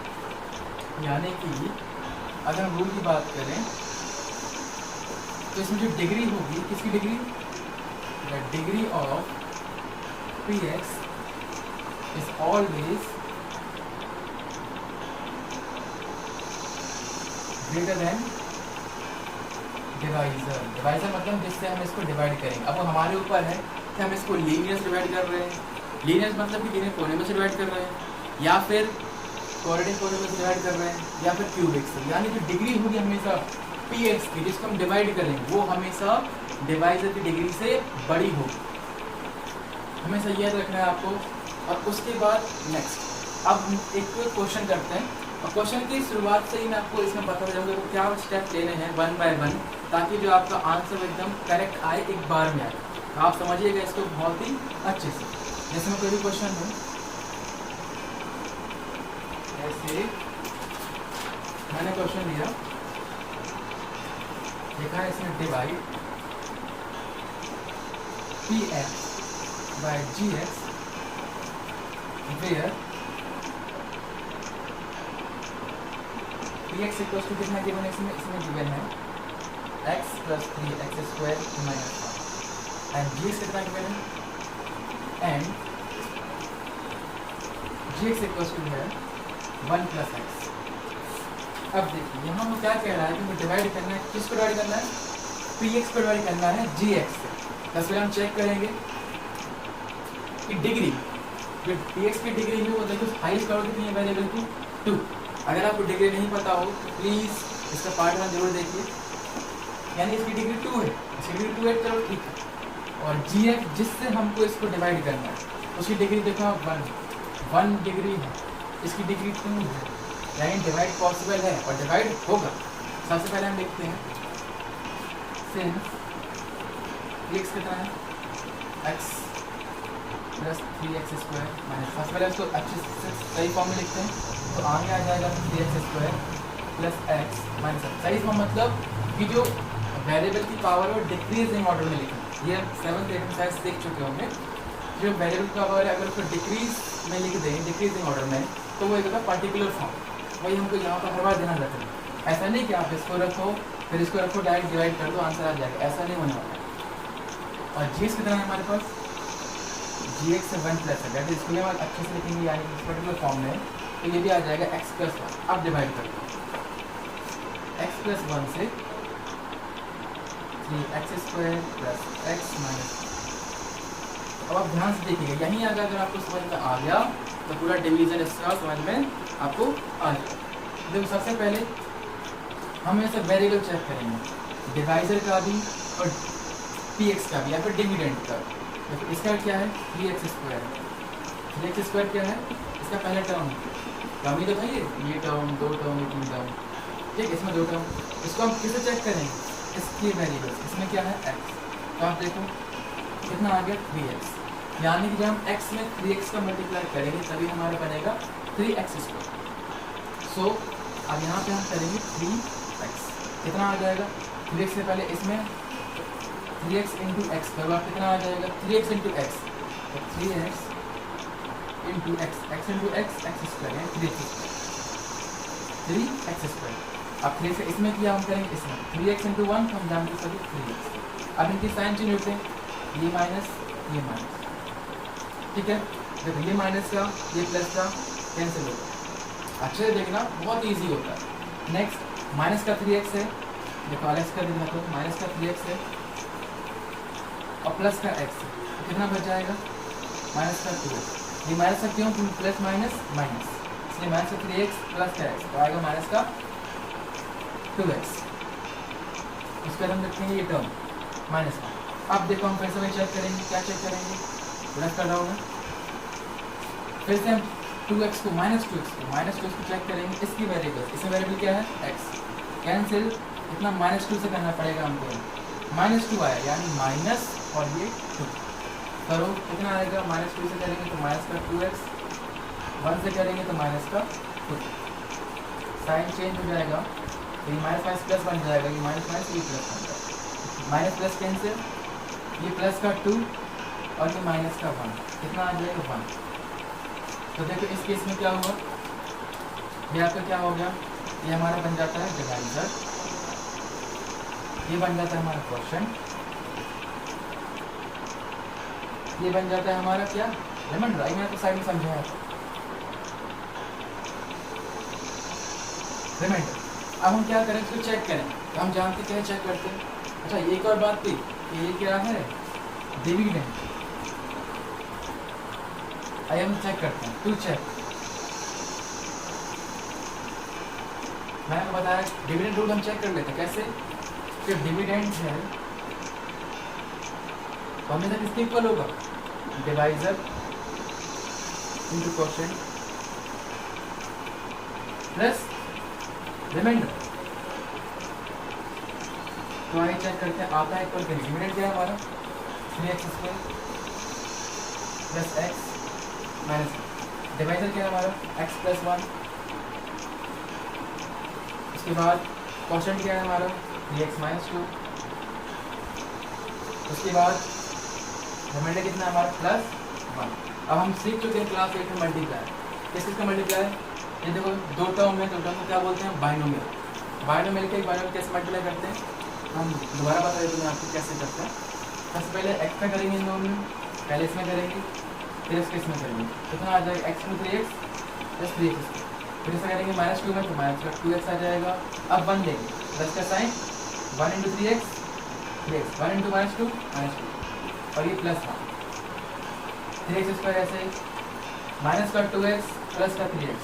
Speaker 1: यानी कि अगर हम रूल की बात करें तो इसमें जो डिग्री होगी, किसकी degree, the degree of P x is always greater than divisor. Divisor मतलब जिससे हम इसको डिवाइड करेंगे। अब वो हमारे ऊपर है कि हम इसको लीनियर से डिवाइड कर रहे हैं, लीनियर मतलब कि लीनियर पॉलिनोमियल से डिवाइड कर रहे हैं, या फिर क्वाड्रेटिक पॉलिनोमियल से डिवाइड कर रहे हैं, या फिर क्यूबिक से। यानी जो डिग्री होगी हमेशा पी एक्स की, जिसको हम डिवाइड करेंगे, वो हमेशा डिवाइजर की डिग्री से बड़ी होगी, हमेशा याद रखना है आपको। और उसके बाद नेक्स्ट अब हम एक क्वेश्चन करते हैं, और क्वेश्चन की शुरुआत से ही मैं आपको इसमें बता जाऊँगा कि क्या स्टेप लेने हैं वन बाय वन, ताकि जो आपका आंसर एकदम करेक्ट आए, एक बार में आए। आप समझिएगा इसको बहुत ही अच्छे से। जैसे मैं कोई भी क्वेश्चन हूँ, ऐसे मैंने क्वेश्चन लिया, लिखा है इसमें divide p x by g x where p x equals to कितना गिवन है, इसमें गिवन है x plus 3x square minus 1 and g x कितना गिवन है, and g x equals to है 1 प्लस एक्स। अब देखिए यहाँ वो क्या कह रहा है कि मुझे डिवाइड करना है, किसको डिवाइड करना है, पी एक्स को डिवाइड करना है जी एक्स से। बस फिर हम चेक करेंगे कि डिग्री, जो पी एक्स की डिग्री है वो देखो हाईएस्ट पावर कितनी है, अवेलेबल की 2। अगर आपको डिग्री नहीं पता हो तो प्लीज़ इसका पार्ट वन जरूर देखिए। यानी इसकी डिग्री 2 है, इसकी डिग्री 2 है, चलो ठीक है। और GF जिससे हमको इसको डिवाइड करना है उसकी डिग्री देखो आप 1 डिग्री है, इसकी डिग्री 2 है, यानी डिवाइड पॉसिबल है और डिवाइड होगा। सबसे पहले हम देखते हैं सिंस x कितना है x plus 3x square minus, सबसे पहले इसको अच्छे से सही फॉर्म में लिखते हैं तो आगे आ जाएगा 3x square plus x minus. सही फॉर्म मतलब कि जो वेरिएबल की पावर और डिक्रीजिंग ऑर्डर में लिखें, ये 7th 8th में शायद सीख चुके होंगे। जो वेरिएबल का पावर है अगर उसको डिक्रीज में लिख दें, डिक्रीजिंग ऑर्डर में, तो वो एक होता है पर्टिकुलर फॉर्म। वही हमको यहाँ पर हर बार ध्यान रखना, ऐसा नहीं कि आप इसको रखो फिर इसको रखो डायरेक्ट डिवाइड कर दो आंसर आ जाएगा, ऐसा नहीं होने वाला। और GX कितना है हमारे पास, GX से 1 प्लस है, दैट इज इसको हम अच्छे से लिखेंगे यानी इस पर्टिकुलर फॉर्म में, तो ये भी आ जाएगा x प्लस 1। अब डिवाइड कर दो x प्लस 1 से 3x square plus x minus. अब आप ध्यान से देखिएगा, यहीं अगर आपको समझ में आ गया तो पूरा डिवीजन इसका समझ में आपको आ जाएगा। देखो सबसे पहले हम ऐसे वेरिएबल चेक करेंगे, डिवाइजर का भी और px का भी या फिर डिविडेंड का। देखो इसका क्या है 3x स्क्वायर, 3x स्क्वायर क्या है, इसका पहला टर्म ही तो भाई ये टर्म, 2 टर्म, 3 टर्म, ठीक, इसमें 2 टर्म। इसको हम किसे चेक करेंगे, इसके वेरिएबल्स, इसमें क्या है x, तो आप देखो कितना आ गया 3x, यानी कि जब हम x में 3x का मल्टीप्लाई करेंगे तभी हमारा बनेगा 3x स्क्वायर। सो अब यहाँ पे हम करेंगे 3x, कितना आ जाएगा 3x से पहले इसमें 3x इंटू एक्स करो, आप कितना आ जाएगा 3x इंटू एक्स, तो 3x into x, x into x, x square है 3x स्क्वायर। अब 3 से इसमें किया हम करेंगे इसमें 3x इंटू 1, हम जानते सभी 3x। अब इनकी साइन चेंज होते हैं, ये माइनस, ठीक है। देखो ये माइनस का ये प्लस का कैंसिल होगा, अच्छे से देखना बहुत इजी होता है। नेक्स्ट माइनस का 3x है, देखो अलग कर देना, तो माइनस का 3x है और प्लस का x, तो कितना बच जाएगा माइनस का 2x। ये माइनस का क्यों, प्लस माइनस माइनस, इसलिए माइनस का 3x प्लस का x, तो आएगा माइनस का 2x। उसके बाद हम रखेंगे ये टर्म माइनस का। अब देखो हम फिर से चेक करेंगे, क्या चेक करेंगे, प्लस कर रहा हूँ मैं, फिर से हम 2x को माइनस 2x को चेक करेंगे, इसकी वेरिएबल, इसमें वेरिएबल क्या है x, कैंसिल, इतना -2 से करना पड़ेगा हमको, -2 आया यानी माइनस और ये 2 करो, कितना आएगा -2 से करेंगे तो माइनस का 2x, 1 से करेंगे तो माइनस का 2, साइन चेंज हो जाएगा, तो ये माइनस प्लस बन जाएगा, ये माइनस ये प्लस बन जाएगा, माइनस प्लस कैंसिल, ये प्लस का 2 और ये माइनस का 1, कितना आ जाएगा 1। तो देखो इस केस में क्या हुआ, ये आपका क्या हो गया, ये हमारा बन जाता है डिवाइजर, ये बन जाता है हमारा क्वोशिएंट, ये बन जाता है हमारा क्या रिमाइंडर। मैंने तो साइड में समझाया रिमाइंडर। अब हम क्या करें, इसको चेक करें, तो हम जानते क्या चेक करते हैं। अच्छा एक और बात थी, ये क्या है डिविडेंड, आइए हम चेक करते हैं, टू चेक। मैंने आपको बताया डिविडेंड रूल हम चेक कर लेते हैं, कैसे कि डिविडेंड है तो हमेशा किसके इक्वल होगा, divisor into quotient plus remainder. तो आइए चेक करते हैं, आता है इक्वल करेंगे, डिविडेंड क्या है हमारा 3x square plus x minus, divisor क्या है हमारा x प्लस 1, उसके बाद क्वोशिएंट क्या है हमारा 3x माइनस 2, उसके बाद रिमाइंडर कितना है हमारा प्लस 1। अब हम सीख चुके हैं क्लास 8 में मल्टीप्लाई, किस चीज़ का मल्टीप्लाई, ये देखो 2 टर्म है, 2 टर्म को क्या बोलते हैं बाइनोमियल। बाइनोमियल के बाइनोमियल कैसे मल्टीप्लाई करते हैं, हम दोबारा बता देते हैं आपको कैसे करते हैं। सबसे पहले x में करेंगे इन दोनों में, पहले इसमें करेंगे फिर इसके इसमें करेंगे, कितना आ जाएगा x में 3x प्लस 3x, फिर इसमें करेंगे -2 में तो माइनस का 2x आ जाएगा। अब 1 देंगे, प्लस का sign 1 into 3x 3x, 1 into -2 -2 और ये प्लस 1, 3x स्क्वायर ऐसे माइनस का 2x प्लस का 3x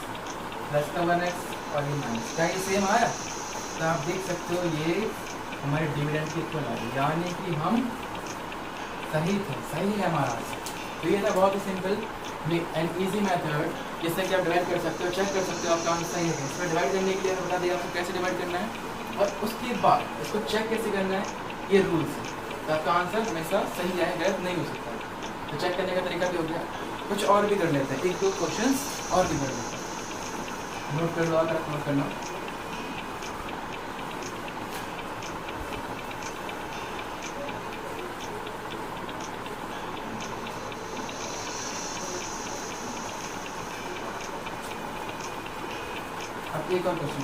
Speaker 1: प्लस का 1x और ये माइनस, क्या ये सेम आया, तो आप देख सकते हो ये हमारे डिविडेंड की इक्वल आ गई, यानी कि हम सही थे, सही है हमारा आंसर। तो ये था बहुत ही सिंपल एंड ईजी मेथड जिससे कि आप डिवाइड कर सकते हो, चेक कर सकते हो आपका आंसर सही है। इसमें डिवाइड करने के लिए बता दिया आपको कैसे डिवाइड करना है और उसके बाद इसको चेक कैसे करना है, ये रूल्स है। तो आपका आंसर हमेशा सही है, गलत नहीं हो सकता। तो चेक करने का तरीका भी हो गया। कुछ और भी कर लेते हैं, एक दो क्वेश्चन और भी कर लेते हैं। नोट कर लो, अगर नोट करना। अब एक और क्वेश्चन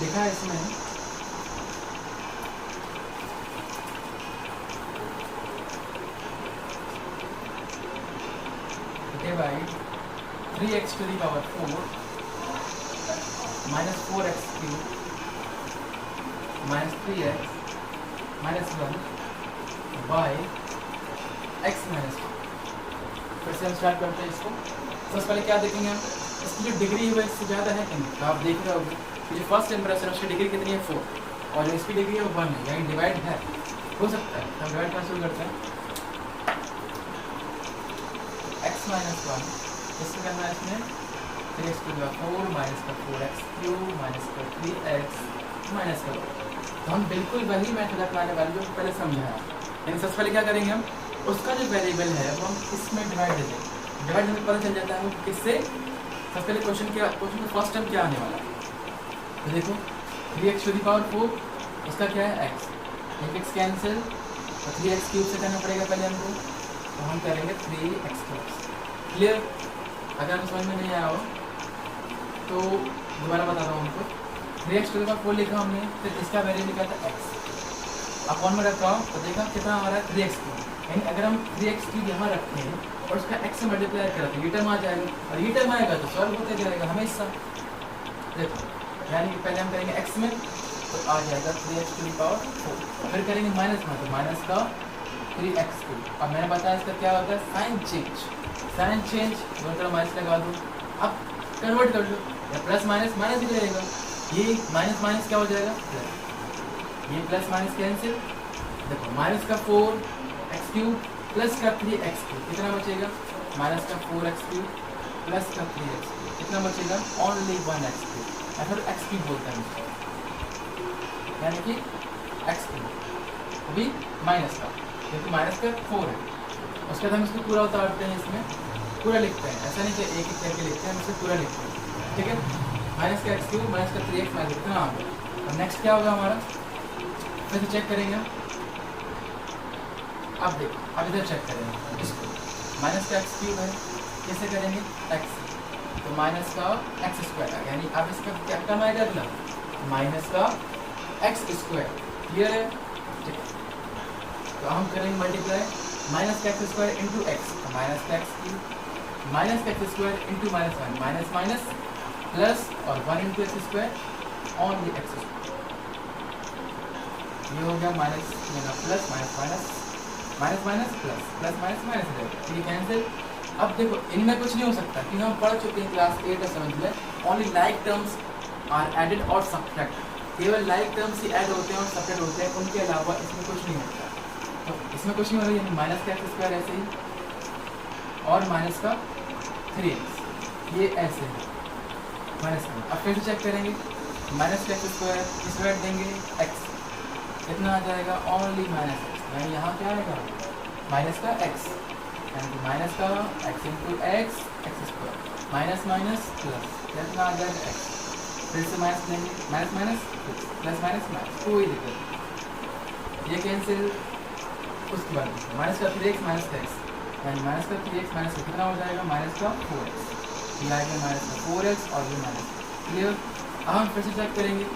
Speaker 1: देखा है इसमें, divide 3x to the power 4 minus 4x cube minus 3x minus 1 by x minus 1। फिर से हम स्टार्ट करते हैं इसको। सबसे पहले क्या देखेंगे हम, इसकी जो डिग्री है वो इससे ज़्यादा है कि नहीं। तो आप देख रहे होगे कि जो फर्स्ट टेम्परेचर है उसकी डिग्री कितनी है 4 और जो इसकी डिग्री है वो 1 है, यानी डिवाइड है, हो सकता है। तो हम डिवाइड करना शुरू करते हैं। x minus 1 इससे करना है इसमें 3x to the 4 minus का 4x cube minus का 3x minus का 1। तो हम बिल्कुल वही मेथड अपनाने वाले जो पहले समझाया। यानी सबसे पहले क्या करेंगे हम, उसका जो वेरिएबल है वो हम इसमें डिवाइड दे देंगे। डिवाइड हमें पता चल जाता है वो किससे। सबसे पहले क्वेश्चन का फर्स्ट टर्म क्या आने वाला है, तो देखो 3x to the power 4 उसका क्या है x, एक x कैंसिल तो 3x क्यूब से करना पड़ेगा पहले हमको। तो हम करेंगे 3x क्यूब। क्लियर? अगर आपको समझ में नहीं आया हो तो दोबारा बताता हूँ हमको। 3x to the power 4 लिखा हमने, फिर इसका वेरिएबल क्या था x, अपॉन में रखा हूँ तो देखा कितना हमारा है 3x क्यूब। यानी अगर हम 3x क्यूब यहाँ रखें और उसका x से मल्टीप्लाई करें तो ये टर्म आ जाएगा और ये टर्म आएगा तो सॉल्व होते जाएगा हमेशा। देखो यानी कि पहले हम करेंगे x में तो आ जाएगा 3x to the power 4, फिर करेंगे माइनस में तो माइनस का 3x क्यूब। अब मैंने बताया इसका क्या होता है साइन चेंज, साइन चेंज दोनों तरफ माइनस लगा दो। अब कन्वर्ट कर लो, या प्लस माइनस माइनस ही रहेगा, ये माइनस माइनस क्या हो जाएगा प्लस, ये प्लस माइनस कैंसिल। देखो माइनस का 4x क्यूब प्लस का 3x क्यूब कितना बचेगा, माइनस का 4x क्यूब प्लस का 3x क्यूब कितना बचेगा, ओनली 1x क्यूब, या फिर x क्यूब बोलते हैं इसको, यानी कि x क्यूब अभी माइनस का, क्योंकि माइनस का 4 है। उसके बाद हम इसको पूरा उतारते हैं, इसमें पूरा लिखते हैं, ऐसा नहीं कि एक एक करके लिखते हैं, हम इसे पूरा लिखते हैं। ठीक है, माइनस का x क्यूब माइनस का 3x माइनस कितना आ गया। अब नेक्स्ट क्या होगा हमारा, फिर से चेक करेंगे। अब देखो अब इधर चेक करेंगे इसको, माइनस का x क्यूब है, कैसे करेंगे x, तो माइनस का x स्क्वायर है, यानी अब इसका क्या टर्म आएगा अगला, माइनस का x स्क्वायर। क्लियर है? ठीक है, तो हम करेंगे मल्टीप्लाई माइनस का x square into x, minus का x क्यूब माइनस का x square into minus one, minus minus plus और 1 into x square on the x square. ये हो गया minus plus minus minus minus minus plus plus minus minus रहेगा, ये cancel. अब देखो इनमें कुछ नहीं हो सकता क्योंकि हम पढ़ चुके हैं क्लास 8 और 7 में, only like terms are added और सब्ट्रैक्ट, केवल लाइक टर्म्स ही ऐड होते हैं और सब्ट्रैक्ट होते हैं, उनके अलावा इसमें कुछ नहीं होता। तो इसमें कुछ नहीं हो रहा है, माइनस का एक्स स्क्वायर ऐसे ही और माइनस का 3x ये ऐसे है माइनस का। अब फिर से चेक करेंगे, माइनस का एक्स स्क्वायर इस रेट देंगे x कितना आ जाएगा, ओनली माइनस एक्स, यानी यहाँ क्या आएगा माइनस का x, यानी कि माइनस का x into x x square minus minus plus कितना आ जाएगा x, फिर से माइनस लेंगे, minus minus plus minus minus, कोई दिक्कत नहीं, ये कैंसिल। उसके बाद माइनस का 3x माइनस का x, यानी माइनस का 3x माइनस का कितना हो जाएगा, माइनस का 4x, ये आ गया माइनस का 4x और ये माइनस। क्लियर? अब हम फिर से चेक करेंगे,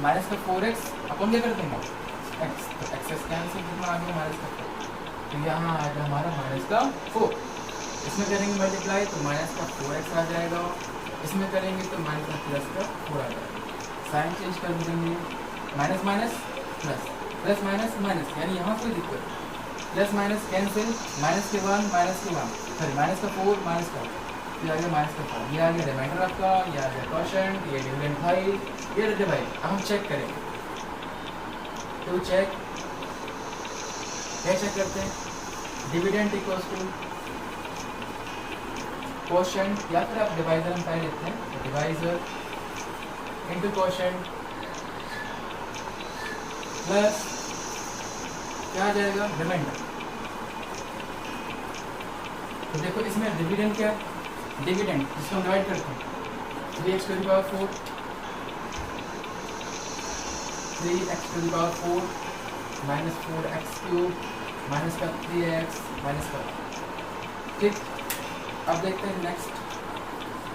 Speaker 1: माइनस का 4x अपन क्या कर देंगे x, तो x कैंसिल कितना आ गया माइनस का 4, तो यहाँ आएगा हमारा माइनस का 4। इसमें करेंगे मल्टीप्लाई तो माइनस का 4x आ जाएगा, इसमें करेंगे तो माइनस का प्लस का 4 आ जाएगा, साइन चेंज कर देंगे, minus minus plus plus minus minus, यानी यहाँ कोई दिक्कत, प्लस माइनस कैंसिल, माइनस के 1 माइनस के 1 सॉरी माइनस का 4 माइनस का ये आ गया माइनस का 4, ये आ गया रिमाइंडर आपका, ये आ गया क्वोशंट, ये डिविडेंड 5, ये डिवाइड। अब हम चेक करेंगे, तो चेक क्या चेक करते हैं, डिविडेंड इक्वल्स टू क्वोशंट, या फिर आप डिवाइजर हम पहले लेते हैं, तो डिवाइजर इंटू क्वोशंट प्लस क्या आ जाएगा रिमाइंडर। तो देखो इसमें डिविडेंड क्या है, डिविडेंड जिसको हम डिवाइड करते हैं 3x to the power 4, 3x to the power 4 minus 4x cube minus का 3x माइनस का, ठीक। अब देखते हैं नेक्स्ट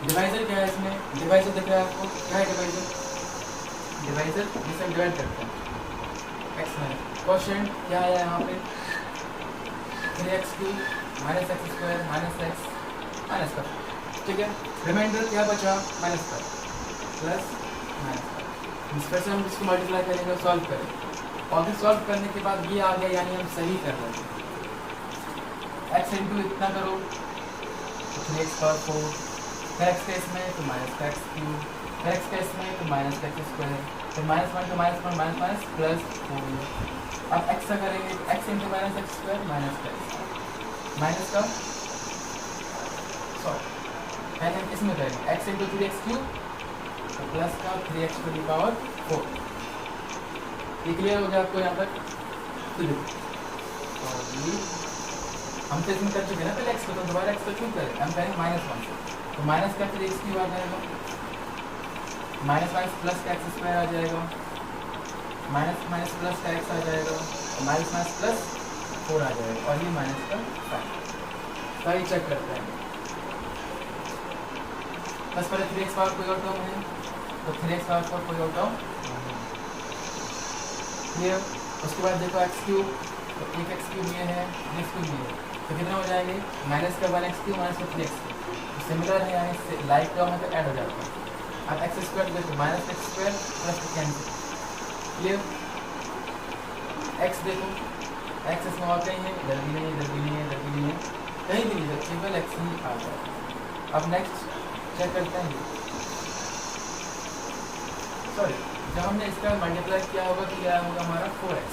Speaker 1: डिवाइजर क्या है, इसमें डिवाइजर दिख रहा है आपको, क्या है डिवाइजर, डिवाइजर जिसे हम डिवाइड करते हैं x माइनस क्वोशंट क्या आया यहाँ पे 3x cube minus x square minus x minus का, ठीक है। रिमाइंडर क्या बचा माइनस का प्लस माइनस का, इस पर से हम इसको मल्टीप्लाई करेंगे, सॉल्व करेंगे, और फिर सॉल्व करने के बाद ये आ गया, यानी हम सही कर रहे हैं। x इंटू इतना करो तो 3x पावर 4, फिर x केस में तो माइनस का एक्स क्यूब, फिर x केस में तो माइनस का एक्स स्क्वायर, फिर माइनस 1 तो माइनस 1 माइनस माइनस प्लस 4। अब x का करेंगे, x into minus x square minus का माइनस का सॉरी पहले हम इसमें करेंगे x इंटू 3x क्यूब तो प्लस का 3x टू द पावर 4। ये क्लियर हो गया आपको यहाँ तक, तो देखो और ये हम तो इसमें कर चुके हैं ना पहले x को, तो दोबारा x को क्यों करें, हम करेंगे -1 से, तो माइनस का 3x क्यूब आ जाएगा, माइनस माइनस प्लस का एक्स स्क्वायर आ जाएगा, माइनस माइनस प्लस का x आ जाएगा, और माइनस माइनस प्लस 4 आ जाएगा, और ये माइनस का 5। सही चेक करते हैं, बस पहले 3x पावर कोई और टर्म है, तो 3x पावर 4 कोई और टर्म क्लियर। उसके बाद देखो x क्यूब, तो 1x क्यूब ये है, x क्यूब ये है, तो कितना हो जाएंगे माइनस का 1x क्यूब माइनस का 3x क्यूब, तो सिमिलर है यानी लाइक टर्म है तो ऐड हो जाता है। अब एक्स स्क्वायर देखो minus x square plus cancel, clear. X देखो एक्स इसमें और कहीं है, इधर भी नहीं है, इधर भी नहीं है, इधर भी नहीं है, कहीं भी नहीं, केवल एक्स ही आ जाएगा। अब नेक्स्ट चेक करते हैं, सॉरी जब हमने इसका मल्टीप्लाई किया होगा तो क्या होगा हमारा 4x,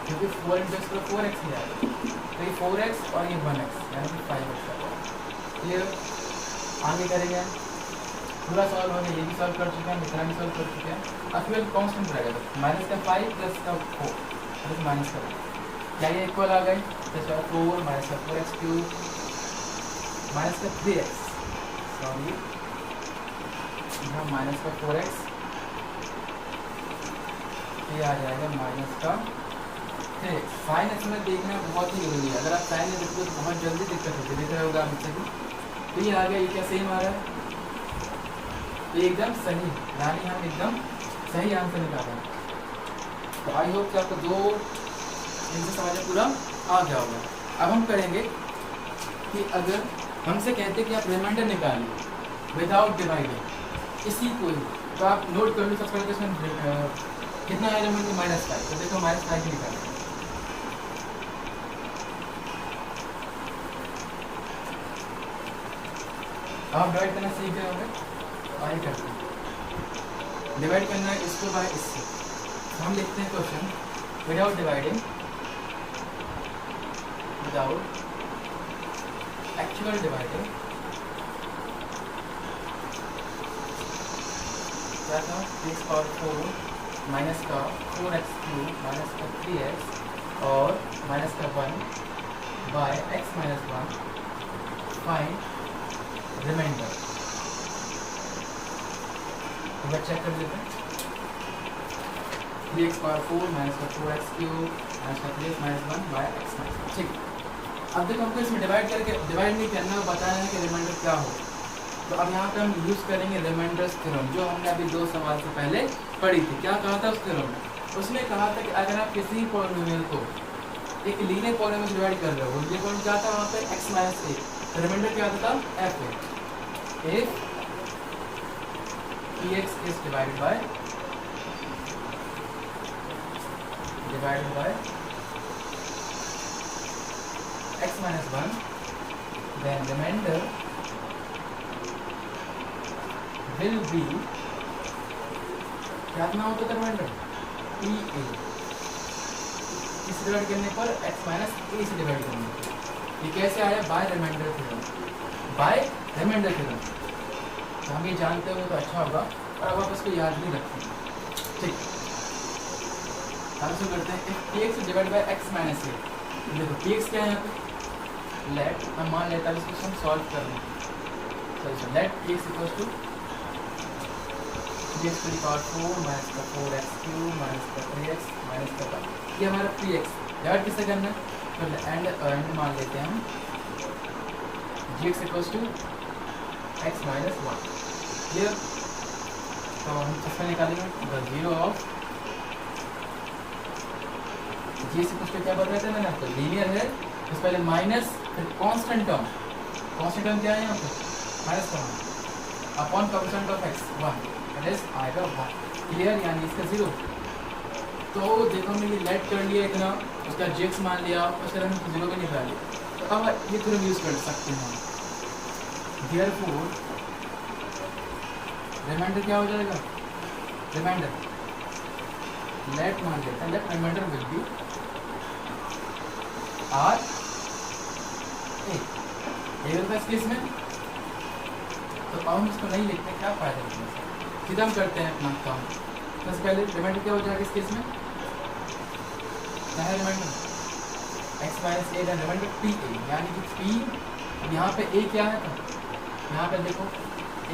Speaker 1: क्योंकि 4 इंटू एक्स 4x ही आएगा, तो ये 4x और ये 1x यानी कि 5x आएगा, क्लियर। आगे करेंगे पूरा सॉल्व हो गया, ये भी सॉल्व कर चुके हैं, इतना भी सॉल्व कर चुके हैं। अब फिर कांस्टेंट रहेगा, माइनस का 5 प्लस का 4 प्लस माइनस का 1, क्या ये इक्वल आ गए, तो 4 माइनस का 4x क्यूब माइनस का 3x, सॉरी यहाँ माइनस का 4x, ये आ जाएगा माइनस का 3x। साइन इसमें देखना बहुत ही जरूरी है, अगर आप साइन में देखते हो तो बहुत जल्दी दिक्कत होती है, देख रहे होगा आप इससे भी, तो ये आ गया, ये क्या सेम आ रहा है, तो एकदम सही, यानी हम एकदम सही आंसर निकाला है। तो आई होप कि आपको दो इनसे समझ पूरा आ गया होगा। अब हम करेंगे कि अगर हमसे कहते कि आप रिमाइंडर निकालिए विदाउट डिवाइडिंग इसी को ही, तो आप नोट कर लो सबसे पहले इसमें कितना है रिमाइंडर -5, तो देखो -5 ही निकालें। अब आप डिवाइड करना सीख गए होंगे, आगे करते हैं, डिवाइड करना है इसको बाय इससे, तो हम लिखते हैं question without dividing, without actual dividing, क्या था 3 पावर 4 माइनस का 4x क्यूब माइनस का 3x और माइनस का 1 by x minus 1, find remainder. एक बार चेक कर लेते हैं, 3x पावर 4 माइनस का 4x क्यूब माइनस का 3x minus 1 by x minus 1, ठीक। अब देखो हमको इसमें डिवाइड करके डिवाइड नहीं करना, बताना है कि रिमाइंडर क्या हो, तो अब यहाँ पे हम यूज़ करेंगे रिमाइंडर्स थ्योरम, जो हमने अभी 2 सवाल से पहले पढ़ी थी। क्या कहा था उस थ्योरम में, उसमें कहा था कि अगर आप किसी पॉलिनोमियल को एक लीनियर पॉलिनोमियल डिवाइड कर रहे हो, ये पॉइंट क्या था वहाँ पे x माइनस ए, तो रिमाइंडर क्या आता था f है, if px is divided by x minus 1, then remainder will be क्या ना होता था रिमाइंडर पी ए, इस डिवाइड करने पर x माइनस ए से डिवाइड करने पर। ये कैसे आया? By remainder theorem, by remainder theorem. तो हम ये जानते हुए तो अच्छा होगा, और अब आप इसको याद भी रखें। ठीक, हम शुरू करते हैं। If px divide by x minus a, देखो px क्या है यहाँ पे, लेट हम मान लेता है इसको हम सॉल्व कर रहे हैं। Solution let px equals to px to the power 4 minus का 4x क्यूब माइनस का 3x माइनस का 5, ये हमारा px डिवाइड किससे करना है, तो एंड मान लेते हैं हम gx equals to x minus 1। Clear? तो हम इसमें निकालेंगे the zero of gx equals to क्या बताया था मैंने आपको, लीनियर है तो पहले माइनस फिर कांस्टेंट टर्म क्या है यहाँ पे, माइनस का upon coefficient of x 1, that is आएगा 1। क्लियर? यानी इसका जीरो। तो देखो हमने ये लेट कर लिया इतना, उसका gx मान लिया, उसका हम जीरो भी निकाल लिया। तो अब ये थ्योरम यूज कर सकते हैं हम। देयरफॉर रिमाइंडर क्या हो जाएगा, रिमाइंडर लेट मान लेते हैं, let remainder will be r a होता है इस केस में। तो अब हम इसको नहीं लिखते, क्या फायदा लिखने से, सीधा हम करते हैं अपना काम। सबसे पहले रिमाइंडर क्या हो जाएगा इस केस में, क्या है remainder x minus a, remainder p a, यानी कि पी यहाँ पे ए क्या है, तो यहाँ पे देखो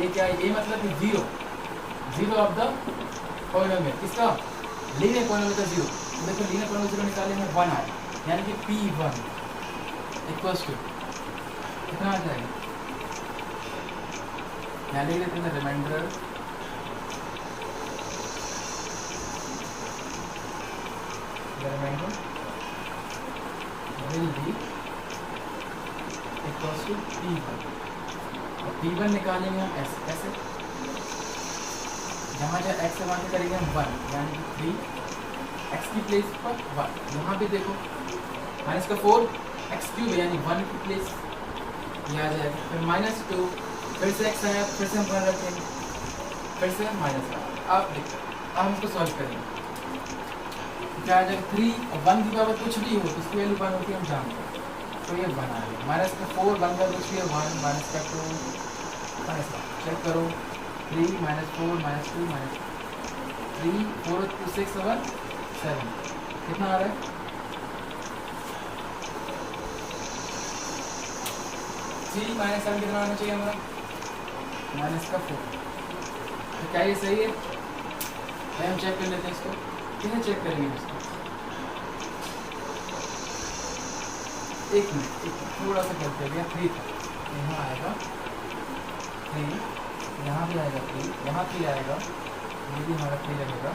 Speaker 1: ए क्या है, ए मतलब कि zero, zero of the polynomial, किसका, लीनियर पॉलिनोमियल का जीरो। तो देखो लीनियर पॉलिनोमियल जीरो निकालेंगे 1 आए, यानी कि p1 इक्वल्स टू कितना आ जाएगा, यहाँ लिख देते हैं remainder will be equals to p1। और p1 निकालेंगे हम ऐसे कैसे, जहाँ जहाँ x से वहाँ करेंगे हम 1, यानी कि 3 x की प्लेस पर 1। यहाँ भी देखो माइनस का 4 x क्यूब, यानी 1 की प्लेस ये आ जाएगा, फिर माइनस 2, फिर से x आया, फिर से हम 1 रखेंगे, फिर से माइनस 1। आप देखो अब हम इसको सॉल्व करेंगे, क्या आ जाएगा 3 और 1 की पावर कुछ भी हो तो उसकी वैल्यू 1 होती है, हम जानते हैं। तो ये 1 आ गया, माइनस का 4 1 का कुछ भी है 1, माइनस का 2 माइनस का, चेक करो 3 माइनस 4 माइनस 2 माइनस 3 4 2 6 7 7, कितना आ रहा है, 3 माइनस 7 कितना आना चाहिए हमारा, माइनस का 4। तो क्या ये सही है, हम चेक कर लेते हैं इसको, कितने चेक करेंगे इसको, एक मिनट थोड़ा सा करते हैं, 3 था, यहाँ आएगा 3, यहाँ भी आएगा 3, यहाँ 3 आएगा, ये भी हमारा 3 लगेगा,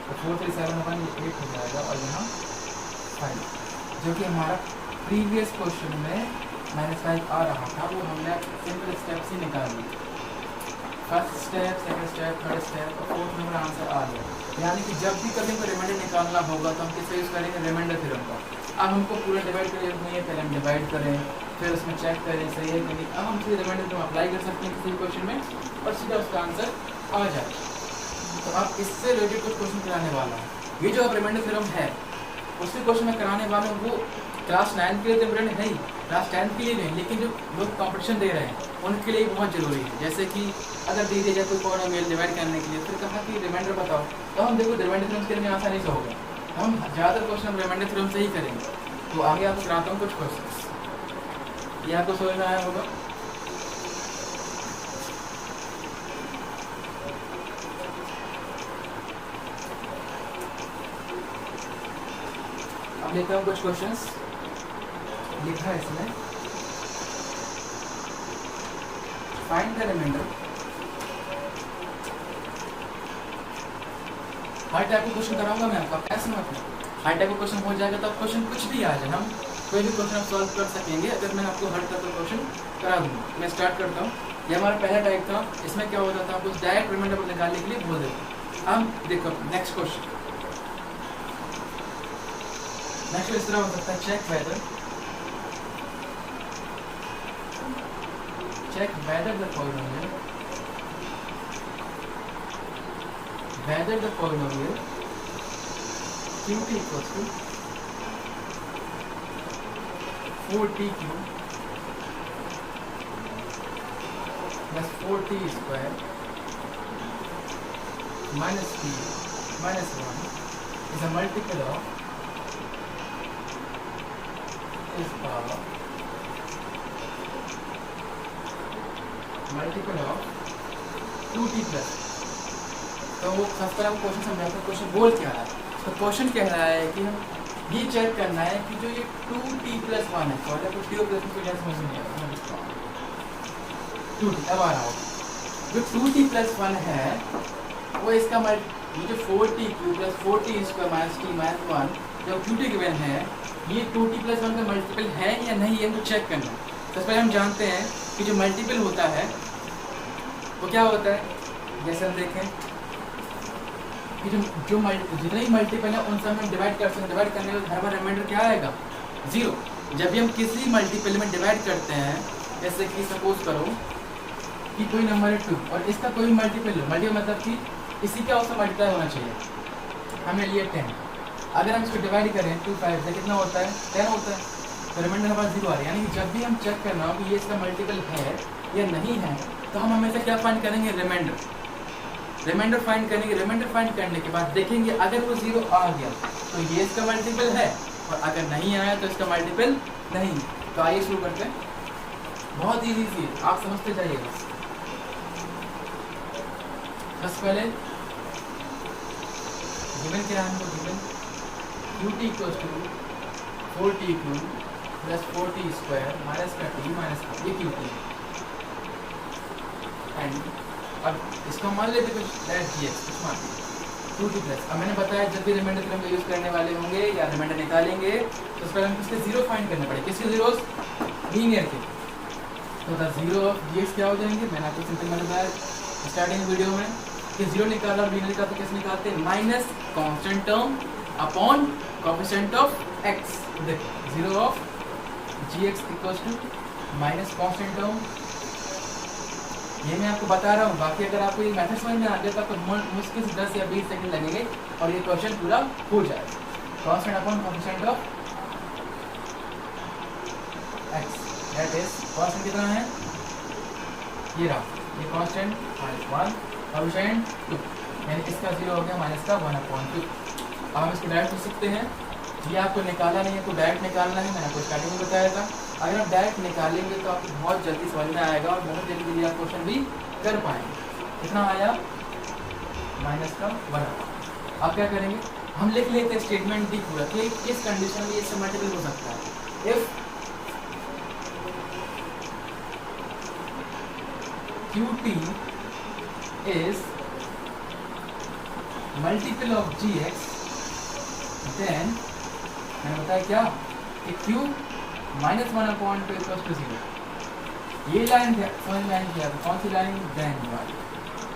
Speaker 1: तो 4 3 7 1 ये 8 हो जाएगा, और यहाँ 5, जो कि हमारा प्रीवियस क्वेश्चन में -5 आ रहा था, वो हमने सिंपल स्टेप से निकाल ली। First step, second step, third step और फोर्थ नंबर आंसर आ गया। यानी कि जब भी कभी कोई रिमाइंडर निकालना होगा तो हम किससे यूज़ करेंगे, रिमाइंडर थ्योरम का। अब हमको पूरा डिवाइड करने नहीं है, पहले हम डिवाइड करें, फिर उसमें चेक करें सही है कि नहीं। अब हम सीधे रिमाइंडर थ्योरम अप्लाई कर सकते हैं किसी क्वेश्चन में और सीधा उसका आंसर आ जाए। तो अब इससे रिलेटेड कुछ क्वेश्चन कराने वाला है। ये जो अब रिमाइंडर थ्योरम है उससे क्वेश्चन में कराने वाले हैं वो क्लास 9 के लिए तो इम्पोर्टेंट है ही, क्लास 10 के लिए नहीं, लेकिन जो लोग कॉम्पिटिशन दे रहे हैं उनके लिए बहुत ज़रूरी है। जैसे कि अगर दे दिया जाए कोई पॉलिनोमियल डिवाइड करने के लिए, फिर कहा कि रिमाइंडर बताओ, तो हम देखो रिमाइंडर थ्योरम के लिए आसानी से होगा, हम ज़्यादातर क्वेश्चन हम रिमाइंडर थ्योरम से ही करेंगे। तो आगे आपको कराता हूँ कुछ क्वेश्चन, ये आपको समझ में आया होगा। अब लेता हूँ कुछ क्वेश्चंस, लिखा है इसमें फाइंड द रिमाइंडर। हर टाइप का क्वेश्चन कराऊंगा मैं आपको, कैसे मतलब हर टाइप का क्वेश्चन हो जाएगा, तब क्वेश्चन कुछ भी आ जाए हम कोई भी क्वेश्चन आप सॉल्व कर सकेंगे अगर मैं आपको हर टाइप का क्वेश्चन करा दूँगा। मैं स्टार्ट करता हूँ। ये हमारा पहला टाइप था, इसमें क्या होता था, कुछ डायरेक्ट रिमाइंडर निकालने के लिए बोल देते। अब देखो नेक्स्ट क्वेश्चन, नेक्स्ट इस तरह हो सकता है, check whether the polynomial whether the polynomial qt equals to 4t cube plus 4t square minus t minus 1 is a multiple of is power multiple of 2t plus। तो वो सबसे पहले हम क्वेश्चन समझाते हैं, क्वेश्चन बोल क्या रहा है। तो क्वेश्चन कह रहा है कि हम ये चेक करना है कि जो ये 2t plus 1 है, पहले तो t प्लस में समझ नहीं आया, 2t अब आ रहा होगा, जो 2t plus 1 है वो इसका ये जो 4t cube plus 4t square minus t minus 1 जो qt गिवन है, ये 2t plus 1 का मल्टीपल है या नहीं है, हमको चेक करना है। सबसे पहले हम जानते हैं कि जो मल्टीपल होता है वो क्या होता है, जैसे हम देखें कि जो जितने ही मल्टीपल है उन सब में डिवाइड कर सकते हैं। डिवाइड करने के हर बार रिमाइंडर क्या आएगा, 0। जब भी हम किसी मल्टीपल में डिवाइड करते हैं, जैसे कि सपोज करो कि कोई नंबर है 2 और इसका कोई मल्टीपल हो, मल्टीपल मतलब कि इसी का उसका मल्टीप्लाई होना चाहिए। हमने लिए 10, अगर हम इसको डिवाइड करें 2 5 से कितना होता है, 10 होता है, तो रिमाइंडर हमारे 0 आ रहा है। यानी कि जब भी हम चेक करना हो कि ये इसका मल्टीपल है या नहीं है, तो हम हमेशा क्या फाइंड करेंगे, रिमाइंडर फाइंड करेंगे। रिमाइंडर फाइंड करने के बाद देखेंगे अगर वो 0 आ गया तो ये इसका मल्टीपल है, और अगर नहीं आया तो इसका मल्टीपल नहीं। तो आइए शुरू करते हैं, बहुत ईजी है, आप समझते जाइए। बस पहले गिवन क्या है, given qt equals to 4t cube plus 4t square minus का t माइनस का, ये qt है। एंड अब इसको मान लेते कुछ gx कुछ मान लेते 2t प्लस। अब मैंने बताया जब भी रिमाइंडर थ्योरम का यूज़ करने वाले होंगे या रिमाइंडर निकालेंगे तो उस पर हम किसके 0 फाइंड करने पड़े, किसके जीरोस, लीनियर के। तो द 0 ऑफ gx क्या हो जाएंगे, मैंने आपको सिंपल मैंने बताया स्टार्टिंग वीडियो में कि 0 निकाला और लीनियर का तो कैसे निकालते हैं, minus constant term upon coefficient of x। देखो 0 of gx equals to minus constant term, ये मैं आपको बता रहा हूँ। बाकी अगर आपको ये मेथड समझ में आ गया तो आपको मुश्किल से 10 या 20 सेकंड लगेंगे और ये क्वेश्चन पूरा हो जाएगा। Constant upon coefficient of x, that is constant कितना है, ये रहा, ये कांस्टेंट -1, कोएफिशिएंट 2, यानी इसका 0 हो गया माइनस का 1/2। अब हम इसको डायरेक्ट लिख सकते हैं, ये आपको निकाला नहीं है तो डायरेक्ट निकालना है, मैंने आपको स्टार्टिंग में बताया था। अगर आप डायरेक्ट निकालेंगे तो आपको बहुत जल्दी समझ में आएगा और बहुत जल्दी आप क्वेश्चन भी कर पाएंगे। कितना आया, माइनस का 1। आप क्या करेंगे, हम लिख लेते हैं स्टेटमेंट डी पूरा कि किस कंडीशन में ये इससे मल्टीपल हो सकता है। If qt is multiple of gx then मैंने बताया क्या कि q -1/2 इक्वल्स टू 0। ये लाइन समझ में आएगी आपको, कौन सी लाइन, देन वाली।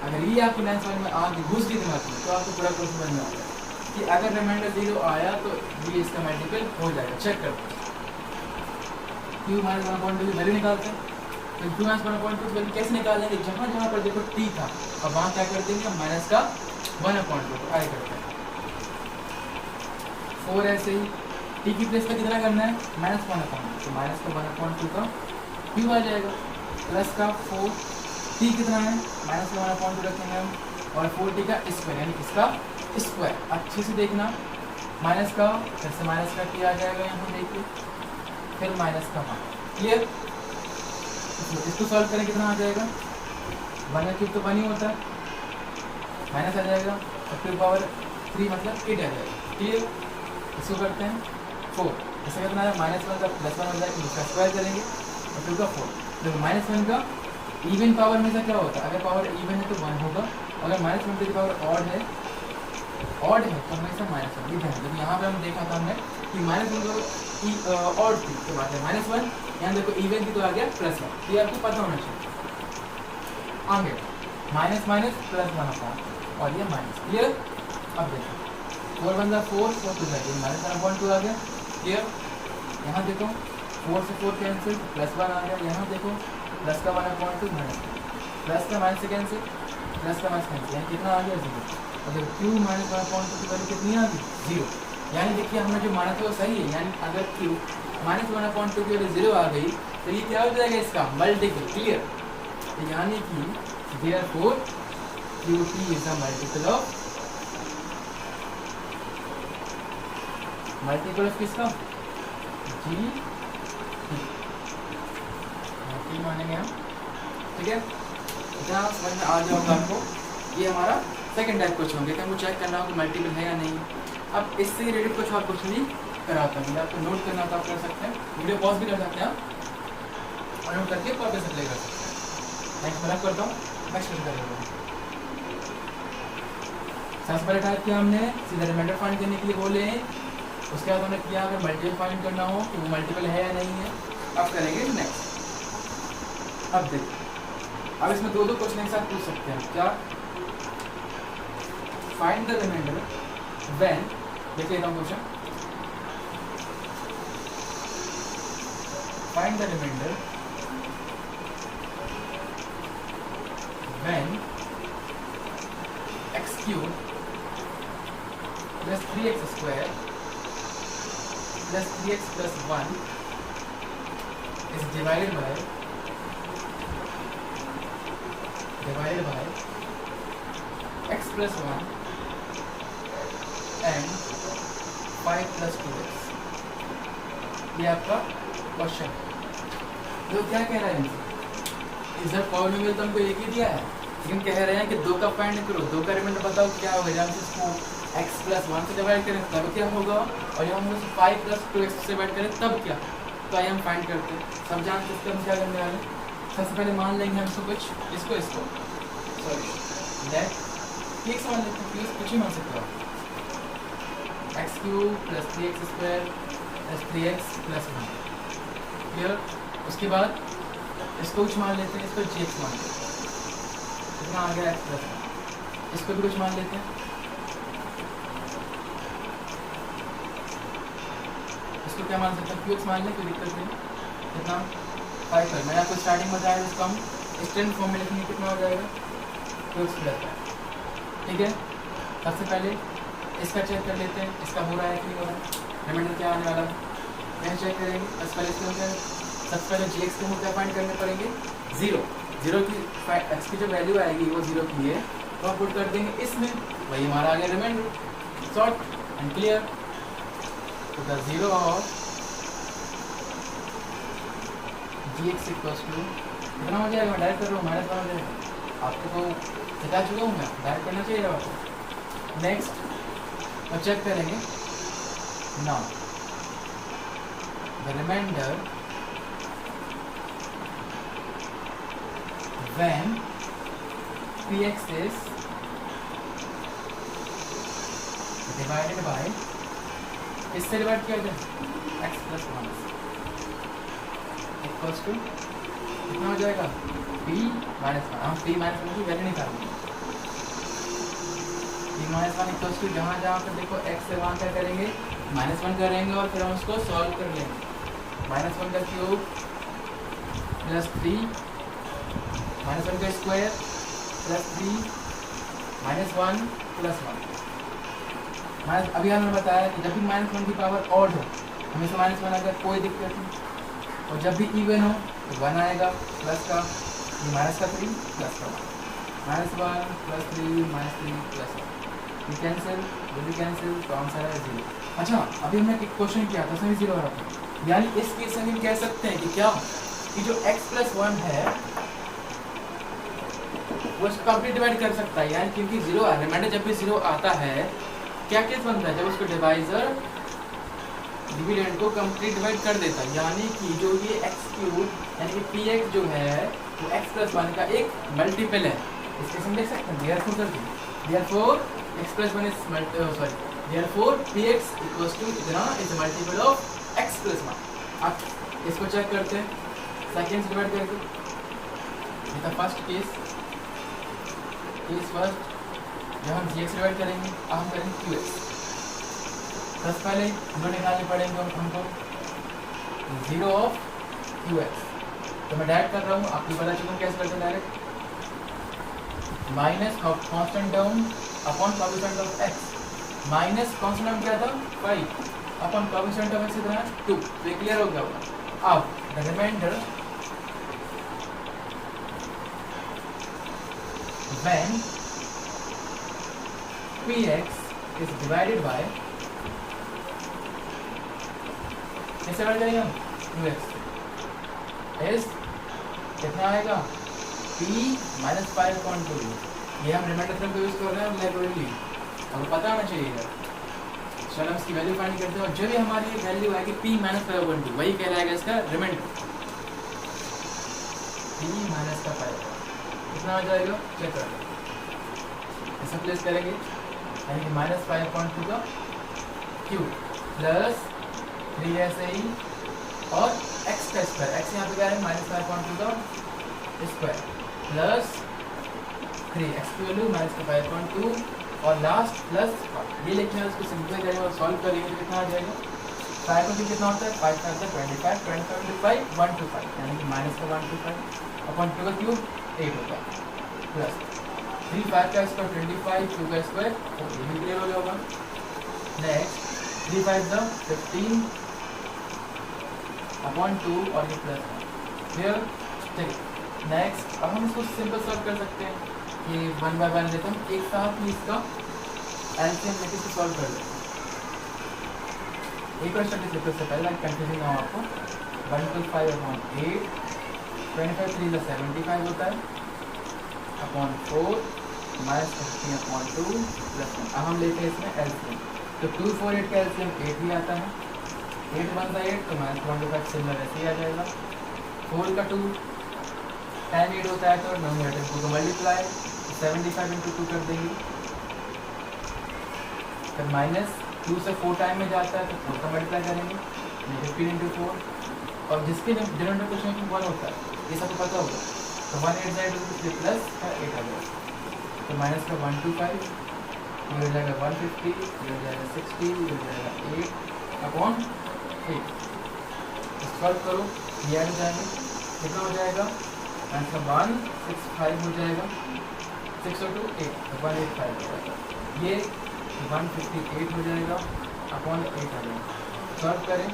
Speaker 1: अगर ये आपको लाइन समझ में आ गई, घुस गई दिमाग में, तो आपको पूरा क्वेश्चन समझ में आ जाएगा कि अगर रिमाइंडर 0 आया तो ये इसका मल्टीपल हो जाएगा। चेक करते हैं, q -1/2 की वैल्यू निकालते हैं। तो q -1/2 की वैल्यू कैसे निकालेंगे, जहाँ जहाँ पर देखो t था और वहाँ क्या कर देंगे, माइनस का 1/2 को आगे करते हैं। 4 ऐसे ही t की प्लेस पे कितना करना है, -1/2, तो माइनस का 1/2 का q आ जाएगा, प्लस का 4 t कितना है, माइनस का 1/2 रखेंगे हम, और 4t का स्क्वायर यानी इसका स्क्वायर। अच्छे से देखना, माइनस का फिर से माइनस का t आ जाएगा, यहाँ देखिए, फिर माइनस का 1। क्लियर, इसको सॉल्व करें कितना आ जाएगा, 1/3 तो 1 ही होता है, माइनस आ जाएगा और फिर पावर 3 मतलब 8 आ जाएगा। क्लियर, इसको करते हैं 4, इससे कितना है, -1 का +1 हो जाएगा, इसका स्क्वायर करेंगे और 2 का 4। तो -1 का इवन पावर में से क्या होता है, अगर पावर इवन है तो 1 होगा, अगर -1 की पावर ऑड है तो हमेशा -1 ही ध्यान। जब यहाँ पे हम देखा था हमने कि -1 का ऑड थी तो बात है -1, यहाँ देखो इवन थी तो आ गया +1। ये आपको पता होना चाहिए। आगे माइनस +1 और ये माइनस। क्लियर, अब देखो 4 बन 4 4 जाएगी, -1/2 आ गया। क्लियर, यहाँ देखो 4 से 4 कैंसिल, +1 आ गया। यहाँ देखो प्लस का 1/2 माइनस, प्लस का माइनस से कैंसिल, प्लस का माइनस कैंसिल, यानी कितना आ गया 0। और जब q माइनस 1/2 की वैल्यू कितनी आ गई 0, यानी देखिए हमने जो माना था वो सही है, यानी अगर q माइनस 1/2 की वैल्यू 0 आ गई तो ये क्या हो जाएगा इसका मल्टीपल, क्लियर। तो यानी कि therefore qt is a multiple of किसका g t मानेंगे हम, ठीक है। इतना समझ में आ जाएगा आपको। ये हमारा सेकंड टाइप क्वेश्चन होंगे कि हमको चेक करना हो कि मल्टीपल है या नहीं। अब इससे रिलेटेड कुछ और क्वेश्चन ही कराता हूँ, आपको नोट करना तो आप कर सकते हैं, वीडियो पॉज भी कर सकते हैं आप और नोट करके कॉपी से प्ले कर सकते हैं। नेक्स्ट मैं करता हूँ, नेक्स्ट क्वेश्चन करेंगे। सबसे पहले टाइप किया हमने सीधा रिमाइंडर फाइंड करने के लिए बोले, उसके बाद हमने किया अगर मल्टीपल फाइंड करना हो कि वो मल्टीपल है या नहीं है। अब करेंगे नेक्स्ट। अब देखिए, अब इसमें दो क्वेश्चन एक साथ पूछ सकते हैं। क्या? फाइंड द रिमाइंडर व्हेन, देखिए question, find the remainder when x cube plus 3x square plus 3x plus 1 is divided by x plus 1 and 5 plus 2x। ये आपका क्वेश्चन तो क्या कह रहा है इनसे, इधर पॉलिनोमियल तो हमको एक ही दिया है, लेकिन कह रहे हैं कि दो का फाइंड करो, दो का रिमाइंडर बताओ क्या होगा। जब हम इसको x plus 1 से डिवाइड करें तब क्या होगा, और जब हम इसे 5 plus 2x से डिवाइड करें तब क्या। तो आइए हम फाइंड करते हैं। सब जानते हैं हम क्या करने वाले हैं। सबसे पहले मान लेंगे हम इसको कुछ, इसको सॉरी दैट x मान लेते हैं, प्लीज कुछ ही मान सकते हो, x cube plus 3x square plus 3x plus 1, clear. उसके बाद इसको कुछ मान लेते हैं, इसको gx मान लेते हैं, कितना आ गया x प्लस 1। इसको भी कुछ मान लेते हैं, इसको क्या मान सकते हैं, qx मान लें, कोई दिक्कत नहीं। कितना 5 पर मैंने आपको स्टार्टिंग में बताया, इसको हम स्टैंड फॉर्म में लिखेंगे, कितना हो जाएगा qx प्लस 5, ठीक है। सबसे पहले इसका चेक कर लेते हैं, इसका हो रहा है कि नहीं हो रहा है, रिमाइंडर क्या आने वाला है यह चेक करेंगे। सबसे पहले सबसे पहले gx को क्या फाइंड करने पड़ेंगे 0 की x की जो वैल्यू आएगी वो 0 की है, तो हम पुट कर देंगे इसमें, वही हमारा आ गया रिमाइंडर, शॉर्ट एंड क्लियर। तो the 0 of gx equals to कितना हो जाएगा, मैं डायरेक्ट कर रहा हूँ, -1 हो जाएगा। आपको तो सिखा चुका हूँ मैं, डायरेक्ट करना चाहिए आपको। नेक्स्ट और चेक करेंगे now the remainder when px is divided by, इससे डिवाइड किया जाए x plus 1 इक्वल्स टू कितना हो जाएगा p minus 1। हम p minus 1 की वैल्यू निकालेंगे, p minus 1 इक्वल्स टू जहाँ जहाँ पर देखो x से वहाँ क्या करेंगे -1 करेंगे और फिर हम उसको सॉल्व कर लेंगे। -1 का क्यूब प्लस 3 -1 का स्क्वायर प्लस 3 -1 प्लस 1। अभी हमने बताया कि जब भी -1 की पावर ऑड हो हमेशा -1 आएगा, कोई दिक्कत नहीं, और जब भी इवन हो तो 1 आएगा प्लस का, माइनस का 3 प्लस का 1, -1 प्लस 3 -3 प्लस 1, ये कैंसिल, ये भी कैंसिल, तो आंसर है 0। अच्छा, अभी हमने एक क्वेश्चन किया था उसमें 0 आ रहा था, यानी इस केस में हम कह सकते हैं कि क्या कि जो x प्लस 1 है वो इसको कंप्लीट डिवाइड कर सकता है, यानी क्योंकि 0 आ रिमाइंडर जब भी 0 आता है क्या केस बनता है, जब उसको डिवाइजर डिविडेंड को कंप्लीट डिवाइड कर देता है, यानी कि जो ये x क्यूब यानी कि px जो है वो x प्लस 1 का एक मल्टीपल है। इसके हम देख सकते हैं देयरफॉर करके, therefore x plus 1 is therefore px equals to इतना is a multiple of x plus 1। अब इसको चेक करते हैं सेकंड से डिवाइड करके, ये फर्स्ट केस फर्स्ट जब हम gx डिवाइड करेंगे, अब हम करेंगे qx। सबसे पहले दो निकालने पड़ेंगे और हमको 0 ऑफ qx, तो मैं डायरेक्ट कर रहा हूँ, आपको पता चलूँ कैसे करते हैं direct. Minus constant term upon coefficient of x, minus constant term क्या था 5 अपॉन कोएफिशिएंट ऑफ x कितना है 2। तो ये क्लियर हो गया होगा। अब the remainder when px is divided by, कैसे बढ़ जाएगा 2x is कितना आएगा p माइनस 5.2। ये हम रिमाइंडर थ्योरम को यूज कर रहे हैं लेबोरेटरी, आपको पता होना चाहिए। चलो हम इसकी वैल्यू फाइंड करते हैं और जब भी हमारी ये वैल्यू आएगी p माइनस 5.2 वही कहलाएगा इसका रिमाइंडर। p माइनस का 5 कितना आ जाएगा चेक कर लो, ऐसा प्लेस करेंगे यानी कि माइनस 5.2 का क्यूब प्लस 3 ऐसे ही और x का स्क्वायर, x यहाँ पे क्या है माइनस 5.2 का स्क्वायर प्लस 3x की वैल्यू माइनस का 5.2 और लास्ट प्लस ये लिखना है, उसको सिंपल करेंगे और सॉल्व करेंगे तो कितना आ जाएगा 5 का कितना होता है 5 का होता है 25, 25 125 यानी कि माइनस का 125 अपॉन 2 का क्यूब 8 होता है प्लस 3 5 का स्क्वायर 25 2 का स्क्वायर, ये भी क्लियर हो गया होगा। नेक्स्ट 3 5 द 15 अपॉन 2 और ये प्लस क्लियर। ठीक, नेक्स्ट अब हम इसको सिंपल सॉल्व कर सकते हैं, ये 1 बाय 1 लेते हैं, एक साथ ही इसका एलसीएम लेके इसको सॉल्व कर लेते हैं। एक और स्टेप से पहले कंफ्यूजिंग ना हो आपको, 125 अपॉन 8 25 3 75 होता है अपॉन 4 माइनस 15 अपॉन 2 प्लस 1। अब हम लेते हैं इसमें एलसीएम, तो 2 4 8 का एलसीएम 8 ही आता है, 8 1 8 तो माइनस 25 सिमिलर ऐसे ही आ जाएगा। 4 का 2 10 8 होता है तो नोमिनेटर को मल्टीप्लाई 75 इंटू 2 कर देंगे, फिर माइनस 2 से 4 टाइम में जाता है तो 4 का मल्टीप्लाई करेंगे 15 इंटू 4 और जिसके डिनोमिनेटर क्वेश्चन में 1 होता है ये सबको पता होगा, तो 1 8 जाएगा प्लस 8 आ जाएगा तो माइनस का 125 ये हो जाएगा 150 ये हो जाएगा 60 ये हो जाएगा 8 अपॉन 8। सॉल्व करो ये ऐड हो जाएंगे कितना हो जाएगा आंसर 165 हो जाएगा, 6 और 2 8 तो 185 हो जाएगा, ये 158 हो जाएगा अपॉन 8 आ जाएगा। सॉल्व करें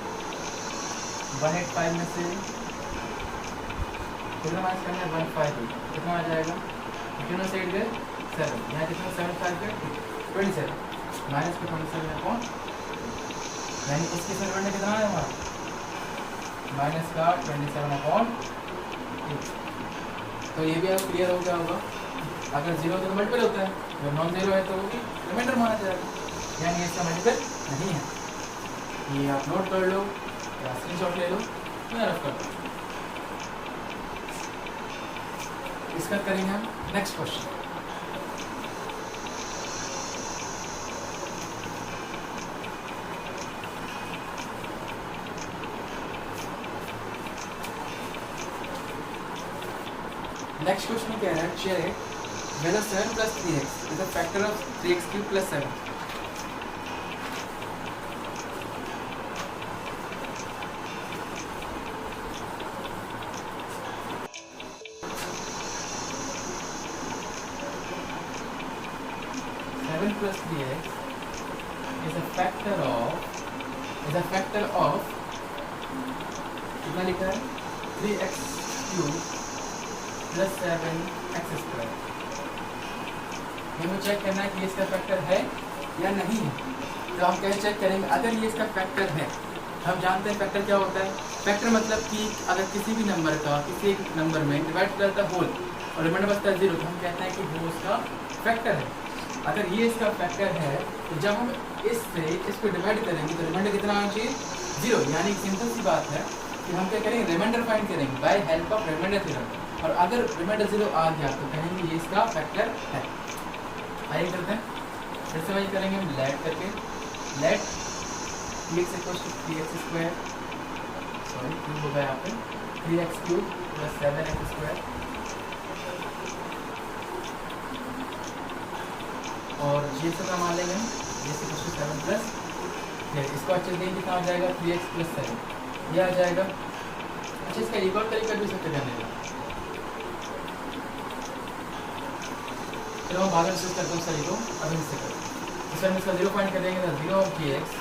Speaker 1: 185 में से कितना माइनस करना है 15 कितना आ जाएगा, कितना से 8 गए 7, यहाँ कितना 75 गए 27 माइनस का 27 अपॉन यानी इसके सर्वर में कितना है हमारा माइनस का 27 अपॉन 8। तो ये भी आपको क्लियर हो गया होगा, अगर 0 तो मल्टीपल होता है, अगर नॉन जीरो है तो वो भी रिमाइंडर माना जाएगा, यानी इसका मल्टीपल नहीं है। ये आप नोट कर लो या स्क्रीनशॉट ले लो, मैं रफ करता हूँ। इसका करेंगे हम नेक्स्ट क्वेश्चन। नेक्स्ट क्वेश्चन क्या है, check whether 7 plus 3x is a factor of 3x cube plus 7. Plus 3x is a factor of कितना लिखा है 3x cube plus 7x square। हमें चेक करना है कि इसका फैक्टर है या नहीं है, तो हम कैसे चेक करेंगे। अगर ये इसका फैक्टर है, हम जानते हैं फैक्टर क्या होता है, फैक्टर मतलब कि अगर किसी भी नंबर का किसी एक नंबर में डिवाइड करता है होल और रिमाइंडर बचता है 0 तो हम कहते हैं कि वो उसका फैक्टर है। अगर ये इसका फैक्टर है तो जब हम इससे इसको डिवाइड करेंगे तो रिमाइंडर कितना आना चाहिए 0, यानी सिंपल सी बात है कि हम क्या करेंगे रिमाइंडर फाइंड करेंगे by help of remainder theorem, और अगर रिमाइंडर 0 आ गया तो कहेंगे ये इसका फैक्टर है। आइए करते हैं, फिर से वही करेंगे हम लेट करके, let px equals to 3x square sorry cube होगा यहाँ पे 3x cube plus 7x square, और ये सब मान लेंगे ये इक्वल्स टू 7 प्लस इसको अच्छे देंगे कितना आ जाएगा 3x प्लस 7 ये आ जाएगा। अच्छा इसका एक और तरीका भी सकते करने का, फिर हम भाग डिस्कस करते हैं सभी को, अभी इससे करें। इसमें हम इसका 0 फाइंड करेंगे तो 0 ऑफ जी एक्स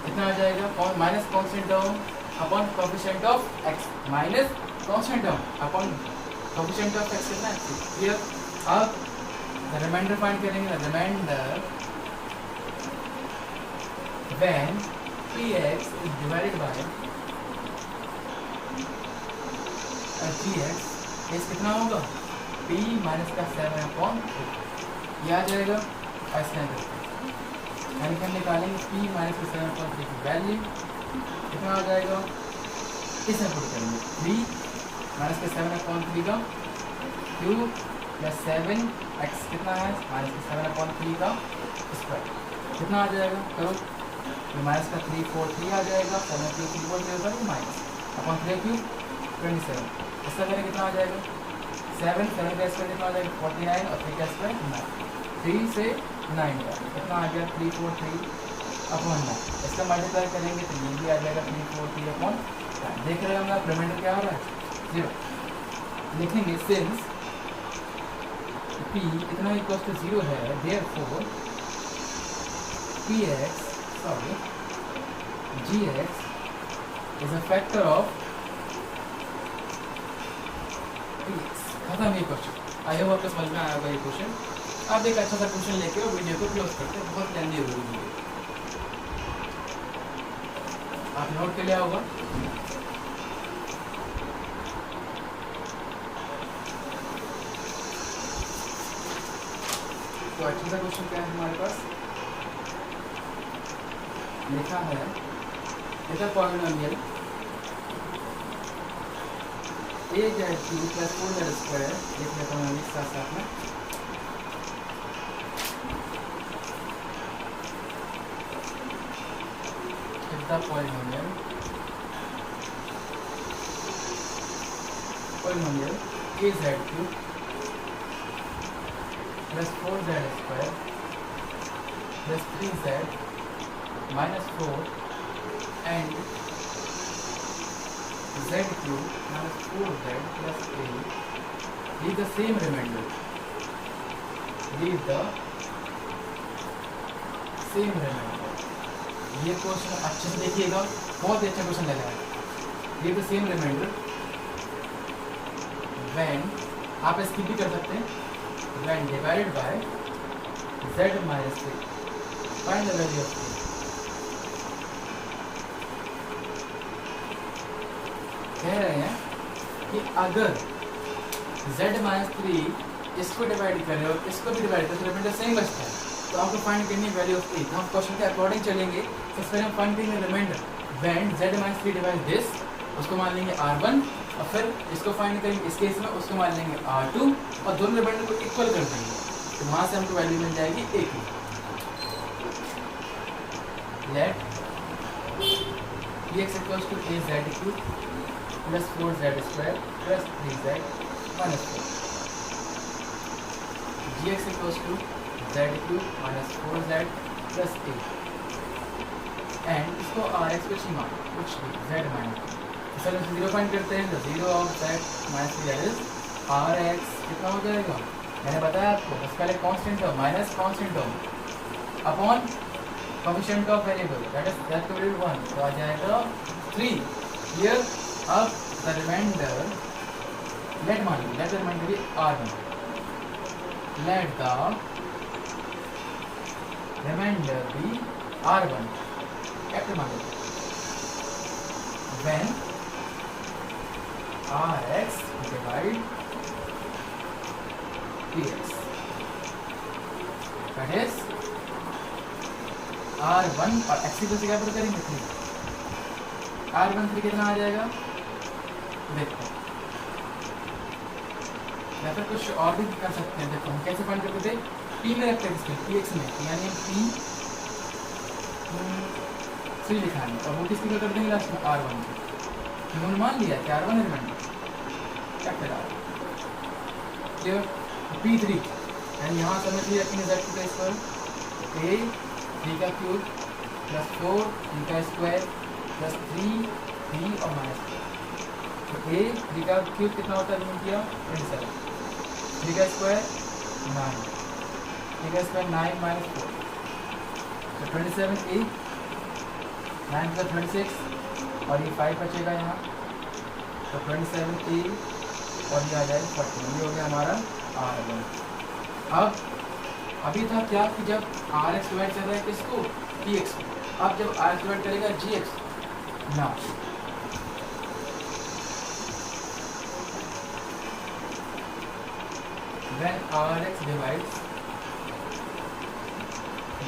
Speaker 1: कितना आ जाएगा, minus constant term upon coefficient of x, minus constant term upon coefficient of x कितना है क्लियर। अब रिमाइंडर फाइंड करेंगे, reminder when px is divided by gx, इस कितना होगा p माइनस का 7/3 ये आ जाएगा। ऐसा यानी कि हम निकालेंगे p माइनस का 7/3 की वैल्यू कितना आ जाएगा, इसमें पुट करेंगे 3 माइनस का 7/3 का क्यूब प्लस 7x कितना है माइनस का 7/3 का स्क्वायर कितना आ जाएगा, करो ये माइनस का 3 4 3 आ जाएगा, 7 3 3 4 होगा ये माइनस अपॉन 3 क्यूब 27, इसका करें कितना आ जाएगा 7 7 का स्क्वायर कितना आ जाएगा 49 और 3 का स्क्वायर 9, 3 से 9 का कितना आ गया 3 4 3 अपॉन 9, इसका मल्टीप्लाई करेंगे तो ये भी आ जाएगा 3 4 3 अपॉन 9। देख रहे हैं हम रिमाइंडर क्या आ रहा है 0, लिखेंगे सिंस p इतना इक्वल्स टू 0 है therefore px sorry gx is a factor of px। खत्म ये क्वेश्चन। आई होप आपको समझ में आया होगा ये क्वेश्चन। आप एक अच्छा सा क्वेश्चन लेके वीडियो को क्लोज करते हैं, बहुत लेंदी हो रही है, आप नोट के लिए होगा। तो अच्छा सा क्वेश्चन क्या है हमारे पास लिखा है, इधर polynomial a Z cube plus 4z square, देख लेता हूँ मैं साथ साथ में, इधर polynomial a Z cube plus 4z square plus 3z minus 4 and z cube minus 4z plus a leave the same remainder, leave the same remainder। ये question अच्छे से देखिएगा, बहुत ही अच्छा क्वेश्चन लग रहा है। leave the same remainder when, आप स्किप भी कर सकते हैं, when divided by z minus 3, find the value of a। कह रहे हैं कि अगर z-3 इसको डिवाइड करें और इसको भी डिवाइड करें तो रिमाइंडर सेम बचता है, तो आपको फाइंड करनी है वैल्यू ऑफ a। तो हम क्वेश्चन के अकॉर्डिंग चलेंगे। सबसे पहले हम फाइंड करेंगे reminder when z-3 divide this, उसको मान लेंगे r1 और फिर इसको फाइंड करेंगे इस केस में उसको मान लेंगे r2 और दोनों रिमाइंडर को इक्वल कर देंगे, तो वहाँ से हमको वैल्यू मिल जाएगी a की। Let px equals to a z cube plus 4z square plus 3z minus 4, gx equals to z cube minus 4z plus 8 and इसको rx कुछ ही मान कुछ भी z माइनस, सर हम 0 फाइंड करते हैं तो 0 of z minus 3 that is rx कितना हो जाएगा, मैंने बताया आपको बस पहले constant term minus constant term upon coefficient of variable that is that variable 1, तो आ जाएगा 3 हियर। अब द रिमाइंडर लेट मान लो, let the remainder be r1, let the remainder be r1 capital मान लो when rx divide px that is r1 और x की जगह पर करेंगे 3, r1 3 कितना आ जाएगा देखो, या फिर कुछ और भी कर सकते हैं। देखो हम कैसे फाइंड करते थे, p में रखते हैं px में, यानी p 3 लिखा है और वो किसकी कर देंगे लास्ट में r1 की, हमने मान लिया कि r1 है reminder capital r clear. p3 यानी यहाँ समझ लिया कि z की प्लेस पर a 3 का क्यूब प्लस 4 3 का स्क्वायर प्लस 3 और माइनस 4, तो a 3 का क्यूब कितना होता है, किया 27, 3 का स्क्वायर 9, ठीक है, इसमें 9 माइनस 4 तो 27 ए, 9 का 36 और ये 5 बचेगा यहाँ, तो 27 ए और ये आ जाएगा 40, ये हो गया हमारा R1। अब अभी था क्या कि जब आर एक्स डिवाइड कर रहा है किसको, पी एक्स को, अब जब आर एक्स डिवाइड करेगा जी एक्स ना, when Rx divides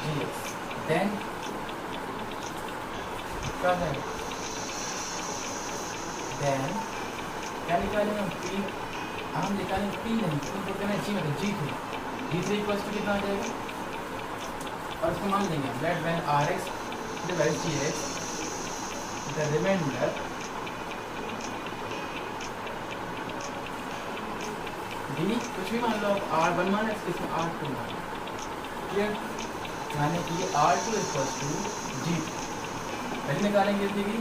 Speaker 1: Gx, then क्या है, then क्या निकालेंगे हम, P, हम निकालेंगे P नहीं, तो कहना G मतलब G3 इक्वल्स टू कितना आ जाएगा, और इसको मान लेंगे that when Rx divides Gx, the remainder D कुछ भी मान लो, R1 मान है, इसमें R2 मान, क्लियर, यानी कि R2 इक्वल्स टू G, पहले निकालेंगे डिग्री,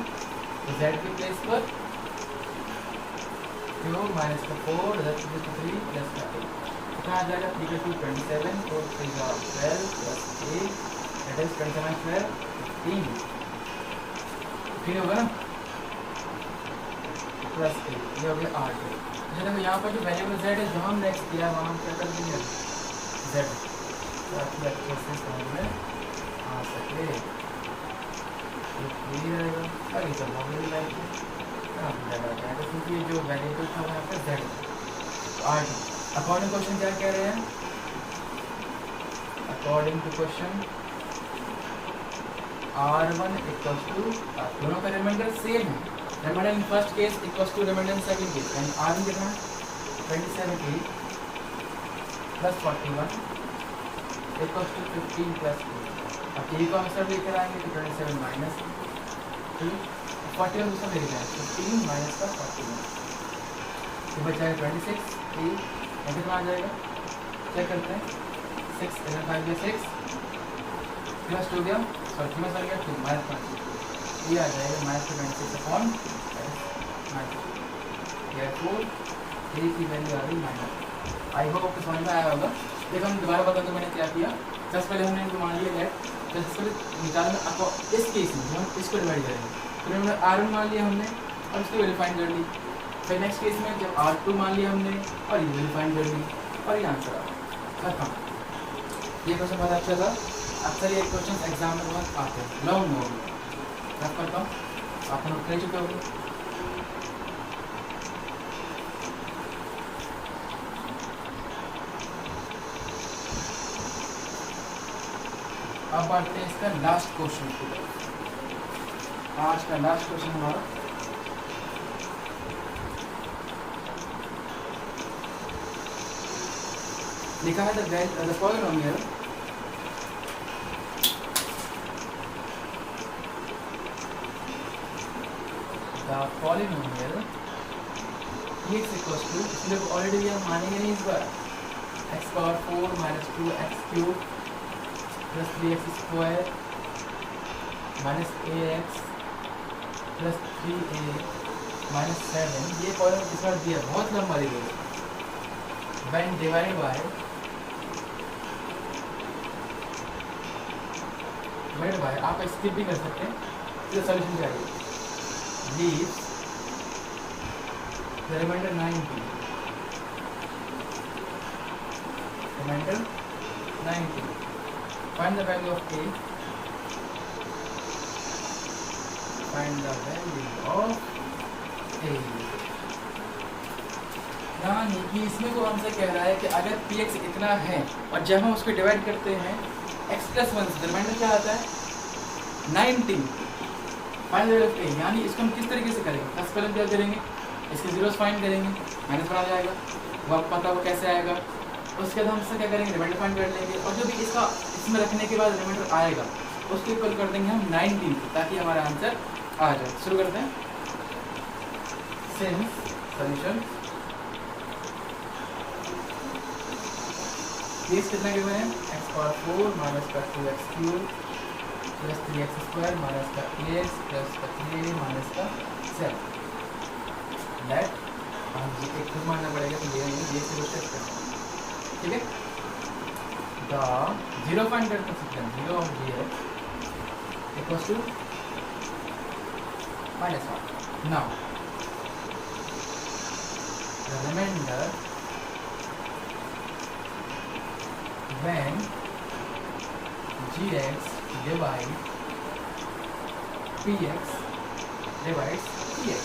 Speaker 1: तो Z की प्लेस पर क्यूब माइनस का 4 3 प्लस का 8, कितना आ जाएगा, 3 का 2 27, 4 3 का 12 प्लस 8, दैट इज 27 12 15, ठीक होगा ना, प्लस 8, ये हो गया R2। देखो यहाँ पर जो वेरिएबल z है, जो हम नेक्स्ट किया वहाँ हम क्या कर देंगे z, ताकि अच्छे से समझ में आ सके, यही रहेगा, बाकी सब मॉडल लाइक है, क्योंकि जो वेरिएबल था वहाँ पर z, R2। अकॉर्डिंग क्वेश्चन क्या कह रहे हैं, according to question R1 equals to, दोनों का रिमाइंडर सेम है, remainder in first case equals to remainder in second case, and R1 कितना है 27 प्लस 41 इक्वल्स टू 15 प्लस 2, अब ए को हम सब लेकर आएंगे तो 27 माइनस 2, 41 दूसरा लेकर आएंगे 15 माइनस का 41, तो बचाएगा 26 ए, कितना आ जाएगा, चेक करते हैं, 6 5 6 प्लस 2 गया, सॉरी में सर गया 2 माइनस 5, ये आ जाएगा माइनस 26 अपॉन -4, ए की वैल्यू आ गई माइनस। आई होप आपको समझ में आया होगा। देखो हम दोबारा बता दो मैंने क्या किया, सबसे पहले हमने इनको मान लिया लेट, तो सबसे पहले निकालना आपको इस केस में हम इसको डिवाइड करेंगे, तो हमने R1 मान लिया हमने और इसको वैल्यू फाइंड कर ली, फिर नेक्स्ट केस में जब R2 मान लिया हमने और ये वैल्यू फाइंड कर ली और ये आंसर आ गया खत्म। ये क्वेश्चन बहुत अच्छा था, अक्सर ये क्वेश्चन एग्जाम में बहुत आते हैं, लॉन्ग हो गया, रख करता हूँ, आप नोट कर चुके होंगे। अब बढ़ते हैं इसका लास्ट क्वेश्चन की तरफ। आज का लास्ट क्वेश्चन हमारा लिखा है the polynomial x equals to, इसलिए ऑलरेडी हम मानेंगे नहीं इस बार, x power 4 minus 2x cube plus 3x square minus ax plus 3a minus 7, ये पॉइंट इस बार दिया बहुत लंबा दिया, व्हेन डिवाइड बाय आप स्किप भी कर सकते हैं, इसका सॉल्यूशन चाहिए, leaves the remainder 90, remainder 90, find the value of a, find the value of a, यानी कि इसमें को हमसे कह रहा है कि अगर px इतना है और जब हम उसको डिवाइड करते हैं x प्लस 1 से, रिमाइंडर क्या आता है 90, find the value of a, यानी इसको हम किस तरीके से करेंगे, सबसे पहले क्या करेंगे, इसके जीरोस फाइंड करेंगे, माइनस बना जाएगा, वो आपको पता वो कैसे आएगा, उसके बाद हम इससे क्या करेंगे, रिमाइंडर फाइंड कर लेंगे, और जो भी इसका इसमें रखने के बाद रिमाइंडर आएगा उसको इक्वल कर देंगे हम 19 ताकि हमारा आंसर आ जाए। शुरू करते हैं, सिंस सॉल्यूशन, केस कितना गिवन है, x पावर 4 माइनस का 2x cube plus 3x square minus का ax प्लस का 3a माइनस का 7, दैट हम एक खुद मानना पड़ेगा, तो ये से चेक करना, ठीक है। जीरो फाइंड करते सकते हैं, zero of g x equals to minus 1. Now the remainder when gx divide px divides px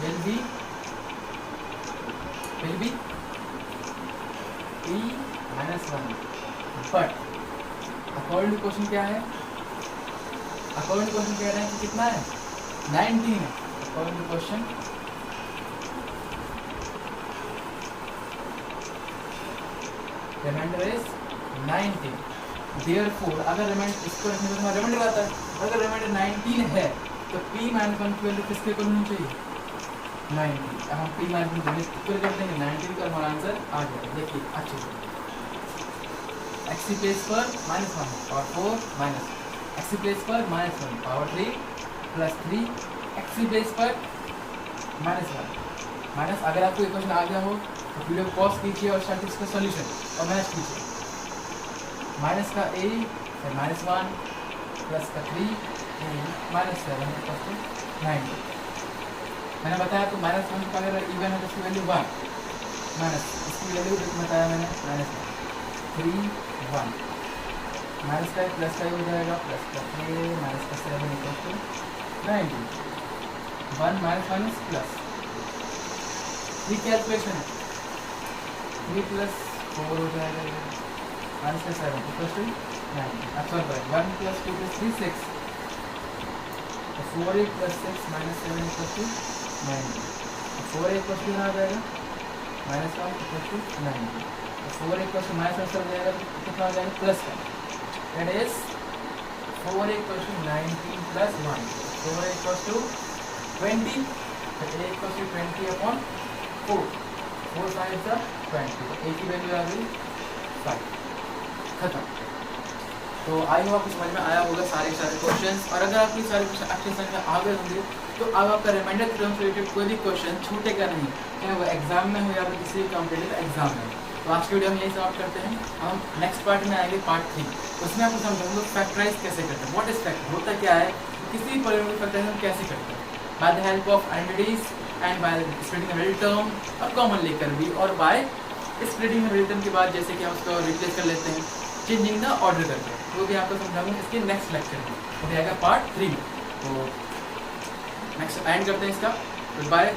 Speaker 1: will be p minus 1. but according to question क्या है, अकॉर्डिंग टू क्वेश्चन कह रहे हैं कि कितना है 19 है. According to question remainder is 19. Therefore अगर रिमाइंडर इसको रखने पर रिमाइंडर आता है, अगर रिमाइंडर 19 है तो p माइनस 1 की वैल्यू किसके इक्वल होनी चाहिए 19. अब हम p माइनस 1 इक्वल कर देंगे 19 का, हमारा आंसर आ जाएगा. देखिए अच्छे से x की प्लेस पर -1 और 4 माइनस x की प्लेस पर -1 पावर 3 प्लस 3 x की प्लेस पर -1 माइनस. अगर आपको इक्वेशन आ गया हो तो वीडियो को पॉज कीजिए और स्टार्ट इसका सॉल्यूशन और मैच कीजिए. माइनस का a फिर -1 प्लस का 3 -7 इक्वल्स टू 9. मैंने बताया तो -1 का अगर इवन है तो इसकी वैल्यू 1 माइनस इसकी वैल्यू बताया मैंने -3 1 माइनस का प्लस का हो जाएगा, प्लस का माइनस का 7 equals to 19. 1 minus minus plus 3 calculation है 3 प्लस 4 हो जाएगा, माइनस का 7 इक्वल्स टू 19. अच्छा 1 प्लस 2 प्लस 3 6 तो 4 plus 6 minus 7 equals to 19. 4 equals to आ जाएगा minus 1 equals to 19. 4 equals to minus 1 हो जाएगा तो कितना हो जाएगा प्लस का. That is 4 equals to 19 plus 1. 4 equals to 20. So a equals to 20 upon 4. 4 5 are 20. तो a की वैल्यू आ गई 5. खत्म. तो आई होप आपको समझ में आया होगा सारे क्वेश्चंस. और अगर आपके सारे क्वेश्चन अच्छे समझ में आ गए होंगे तो अब आपका रिमाइंडर थ्योरम से रिलेटेड कोई भी क्वेश्चन छूटेगा नहीं, चाहे वो एग्जाम में हो या फिर किसी भी कॉम्पिटिटिव एग्जाम में. तो आज की वीडियो हम यही समाप्त करते हैं. हम नेक्स्ट पार्ट में आएंगे पार्ट 3. उसमें आपको समझाऊंगा फैक्टराइज कैसे करते हैं. व्हाट इज फैक्टर, होता क्या है, किसी भी पॉलिनोमियल फैक्टराइज हम कैसे करते हैं, by the help of identities and by splitting the middle term और कॉमन लेकर भी, और by splitting the middle term के बाद जैसे कि हम उसको रिप्लेस कर लेते हैं चेंजिंग द ऑर्डर करके. वो भी आपको समझाऊंगा इसके नेक्स्ट लेक्चर में, वो भी आएगा पार्ट 3 में. तो नेक्स्ट एंड करते हैं इसका. Good bye.